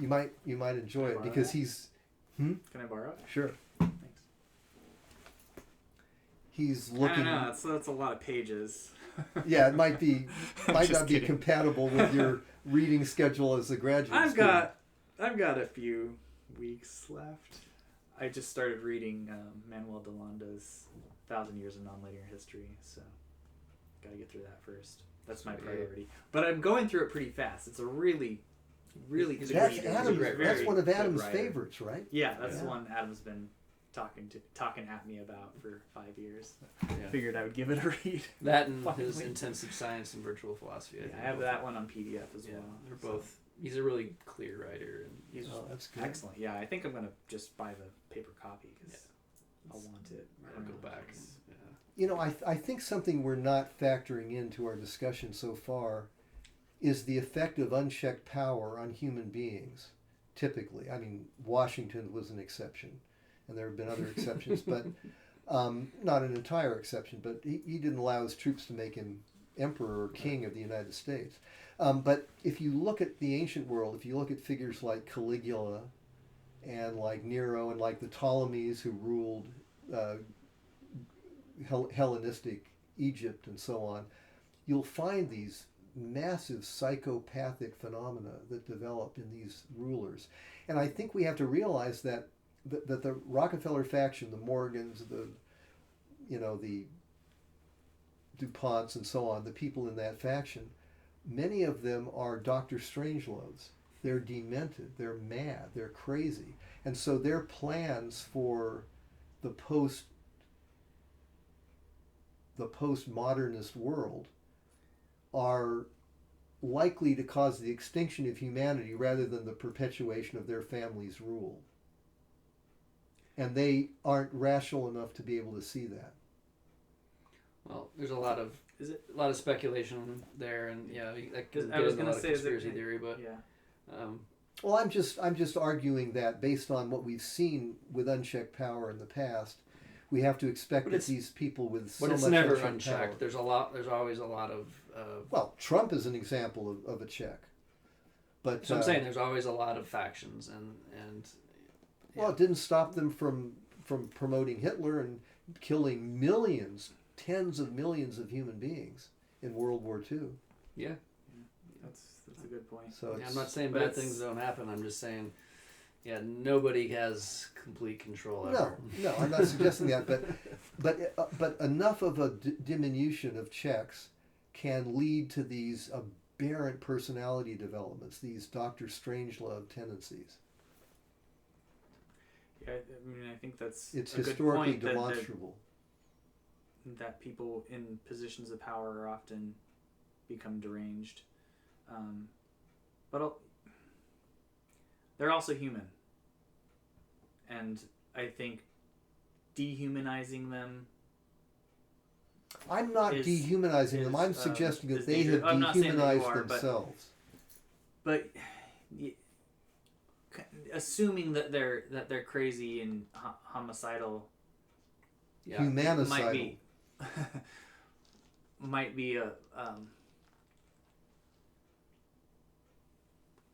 you might enjoy it because he's... Can I borrow it? Sure. Thanks. He's looking... I don't know, that's a lot of pages. Yeah, it might not be compatible with your reading schedule as a graduate student. I've got a few weeks left. I just started reading Manuel de Landa's 1,000 Years of Nonlinear History, so got to get through that first. That's my priority. But I'm going through it pretty fast. It's a really, really good read. That's one of Adam's favorites, right? Yeah, that's the one Adam's been talking at me about for 5 years. Figured I would give it a read. That and his Intensive Science and Virtual Philosophy. I have that one on PDF as well. They're both. He's a really clear writer, and he's that's good. Excellent. Yeah, I think I'm gonna just buy the paper copy because I'll want it. I'll go back. I think something we're not factoring into our discussion so far is the effect of unchecked power on human beings. Typically, I mean, Washington was an exception, and there have been other exceptions, but not an entire exception. But he didn't allow his troops to make him emperor or king of the United States. But if you look at the ancient world, if you look at figures like Caligula and like Nero and like the Ptolemies who ruled Hellenistic Egypt and so on, you'll find these massive psychopathic phenomena that develop in these rulers. And I think we have to realize that that the Rockefeller faction, the Morgans, the DuPonts and so on, the people in that faction, many of them are Dr. Strangeloves. They're demented, they're mad, they're crazy. And so their plans for the postmodernist world are likely to cause the extinction of humanity rather than the perpetuation of their family's rule. And they aren't rational enough to be able to see that. Well, there's a lot of speculation there, and yeah, I was going to say conspiracy theory, but yeah. Well, I'm just arguing that based on what we've seen with unchecked power in the past, we have to expect that these people with so much unchecked power. But it's never unchecked. There's always a lot of. Well, Trump is an example of a check. But so I'm saying there's always a lot of factions, and yeah. Well, it didn't stop them from promoting Hitler and killing millions, tens of millions of human beings in World War II. Yeah. That's a good point. So I'm not saying bad things don't happen. I'm just saying, nobody has complete control ever. No, I'm not suggesting that. But enough of a diminution of checks can lead to these aberrant personality developments, these Dr. Strangelove tendencies. Yeah, I mean, I think it's historically demonstrable. That people in positions of power are often become deranged. But they're also human. And I think dehumanizing them... I'm not dehumanizing them. I'm suggesting that they have dehumanized themselves. But assuming that they're crazy and homicidal... Humanicidal. Might be a...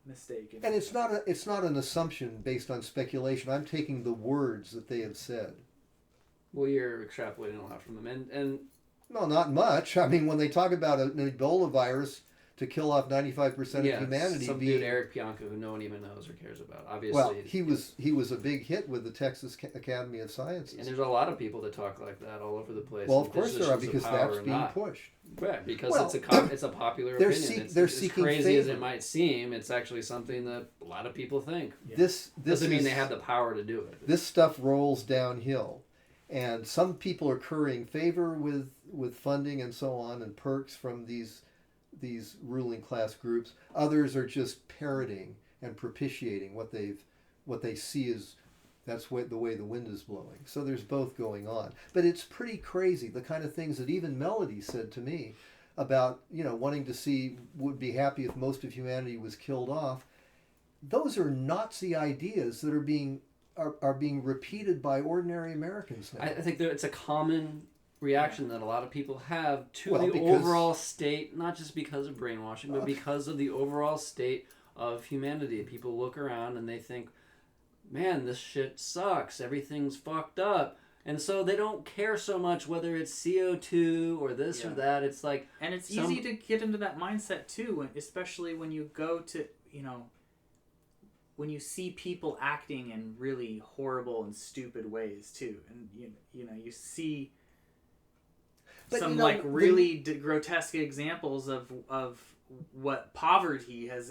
mistake. And it's not an assumption based on speculation. I'm taking the words that they have said. Well, you're extrapolating a lot from them, and no, not much. I mean, when they talk about an Ebola virus to kill off 95% of humanity, some dude Eric Pianco who no one even knows or cares about. Obviously, well, he was a big hit with the Texas Academy of Sciences. And there's a lot of people that talk like that all over the place. Well, of course there are, because that's being pushed. Right, because it's a popular opinion. They're seeking as crazy favor. as it might seem, it's actually something that a lot of people think. Yeah. This doesn't mean they have the power to do it. This stuff rolls downhill, and some people are currying favor with funding and so on and perks from these ruling class groups. Others are just parroting and propitiating what they see as the way the wind is blowing. So there's both going on. But it's pretty crazy, the kind of things that even Melody said to me about, wanting to see, would be happy if most of humanity was killed off. Those are Nazi ideas that are being repeated by ordinary Americans now. I think that it's a common reaction that a lot of people have to the overall state, not just because of brainwashing, but because of the overall state of humanity. People look around and they think, man, this shit sucks. Everything's fucked up. And so they don't care so much whether it's CO2 or this or that. It's like... And it's easy to get into that mindset too, especially when you go to, when you see people acting in really horrible and stupid ways too. And, you see... But, really grotesque examples of what poverty has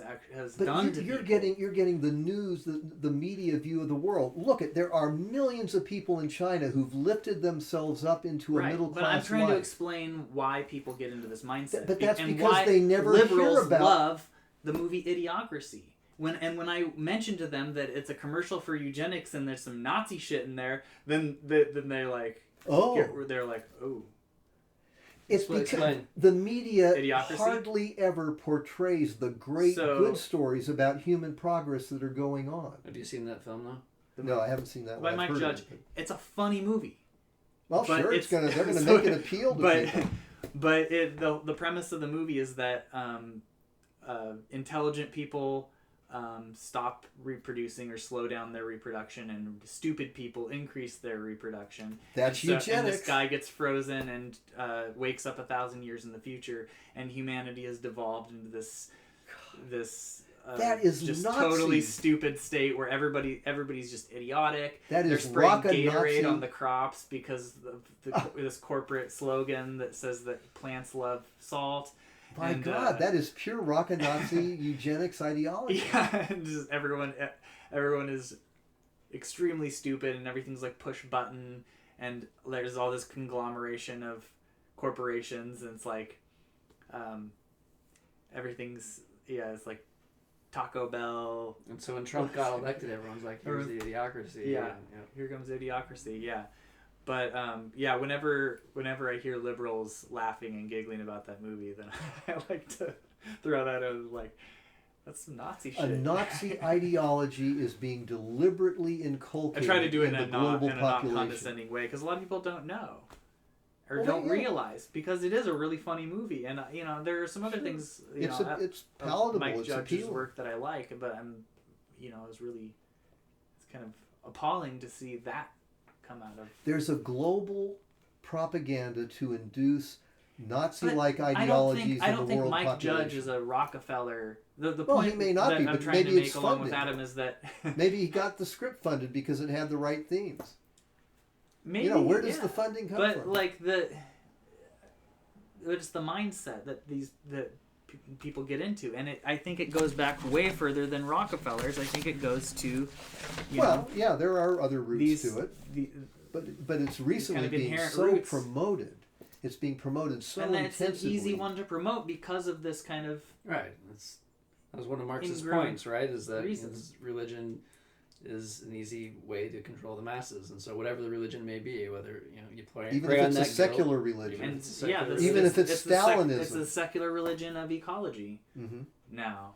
done to people. You're getting the news, the media view of the world. Look, there are millions of people in China who've lifted themselves up into a middle class life. But I'm trying to explain why people get into this mindset. But that's because they never hear about... love the movie Idiocracy. When I mention to them that it's a commercial for eugenics and there's some Nazi shit in there, then they're like, oh. It's because the media Idiocracy? hardly ever portrays the great good stories about human progress that are going on. Have you seen that film though? No, I haven't seen that by one. Mike Judge, it's a funny movie. Well, sure, they're gonna make it appeal to people. But the premise of the movie is that intelligent people stop reproducing or slow down their reproduction, and stupid people increase their reproduction. That's eugenics. And this guy gets frozen and wakes up 1,000 years in the future, and humanity has devolved into this that is just Nazi. Totally stupid state where everybody's just idiotic. That They're is spraying Nazi. Gatorade on the crops because of this corporate slogan that says that plants love salt. My God, that is pure Nazi eugenics ideology. Yeah, and just everyone is extremely stupid, and everything's like push button, and there's all this conglomeration of corporations, and it's like everything's it's like Taco Bell. And so when Trump got elected, everyone's like, here's the idiocracy. Yeah, here comes idiocracy. Yeah. But whenever I hear liberals laughing and giggling about that movie, then I like to throw that out like, that's some Nazi shit. A Nazi ideology is being deliberately inculcated. I try to do it in a not population. condescending way, because a lot of people don't know or don't realize, because it is a really funny movie, and there are some other things. It's palatable. Mike it's Judge's appealing. work that I like, but it's kind of appalling to see that come out of. There's a global propaganda to induce Nazi-like ideologies I don't in the think world Mike population. Judge is a Rockefeller. The Well, point he may not that be, I'm but trying to maybe make it's along funded. with Adam is that Maybe he got the script funded because it had the right themes. maybe Where does the funding come but from? like it's the mindset that people get into, and I think it goes back way further than Rockefellers. I think it goes to there are other roots to it, but it's recently kind of being inherent so roots. promoted. It's being promoted so and it's intensively. an easy one to promote because of this kind of Right. That was one of Marx's ingrained points, right? Is that reasons. Religion is an easy way to control the masses, and so whatever the religion may be, whether you play even pray if on it's a that secular guilt, religion. even And if it's secular Even religion. if it's Stalinism. It's the secular religion of ecology now.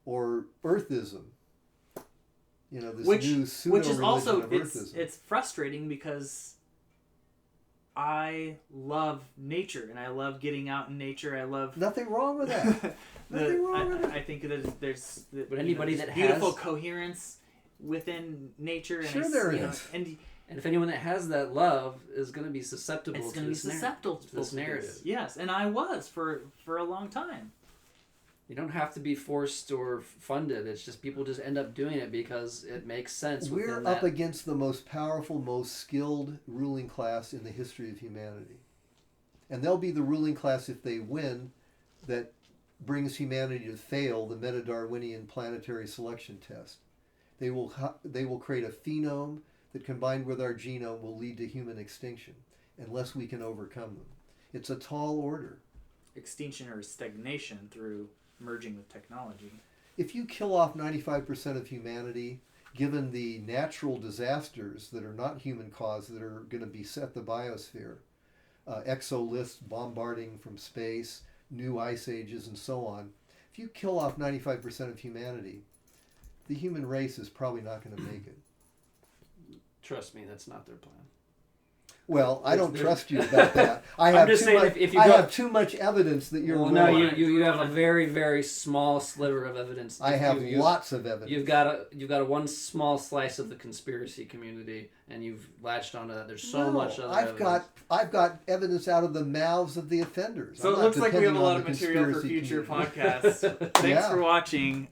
Or Earthism. This Which new is pseudo-religion also of Earthism. it's frustrating because I love nature, and I love getting out in nature. I love Nothing wrong with that. Nothing wrong with it. I think that there's But anybody there's that beautiful has- coherence within nature. And Sure there is. And And if anyone that has that love is going to be susceptible it's to going to be this susceptible to this narrative. Yes, and I was for a long time. You don't have to be forced or funded. It's just people just end up doing it because it makes sense. We're within up that. against the most powerful, most skilled ruling class in the history of humanity. And they'll be the ruling class, if they win, that brings humanity to fail the meta-Darwinian planetary selection test. They will create a phenome that, combined with our genome, will lead to human extinction unless we can overcome them. It's a tall order. Extinction or stagnation through merging with technology. If you kill off 95% of humanity, given the natural disasters that are not human caused that are going to beset the biosphere, exoliths bombarding from space, new ice ages, and so on, if you kill off 95% of humanity, the human race is probably not going to make it. Trust me, that's not their plan. Well, I don't trust you about that. I I'm have just too saying much, if you I go- have too much evidence that you're wrong. No, you have a very, very small sliver of evidence. I have You- lots of evidence. You've got a one small slice of the conspiracy community, and you've latched onto that. There's so much other evidence. I've got evidence out of the mouths of the offenders. So I'm it not looks like we have depending a lot on of the material for conspiracy future community. podcasts. Thanks Yeah. for watching.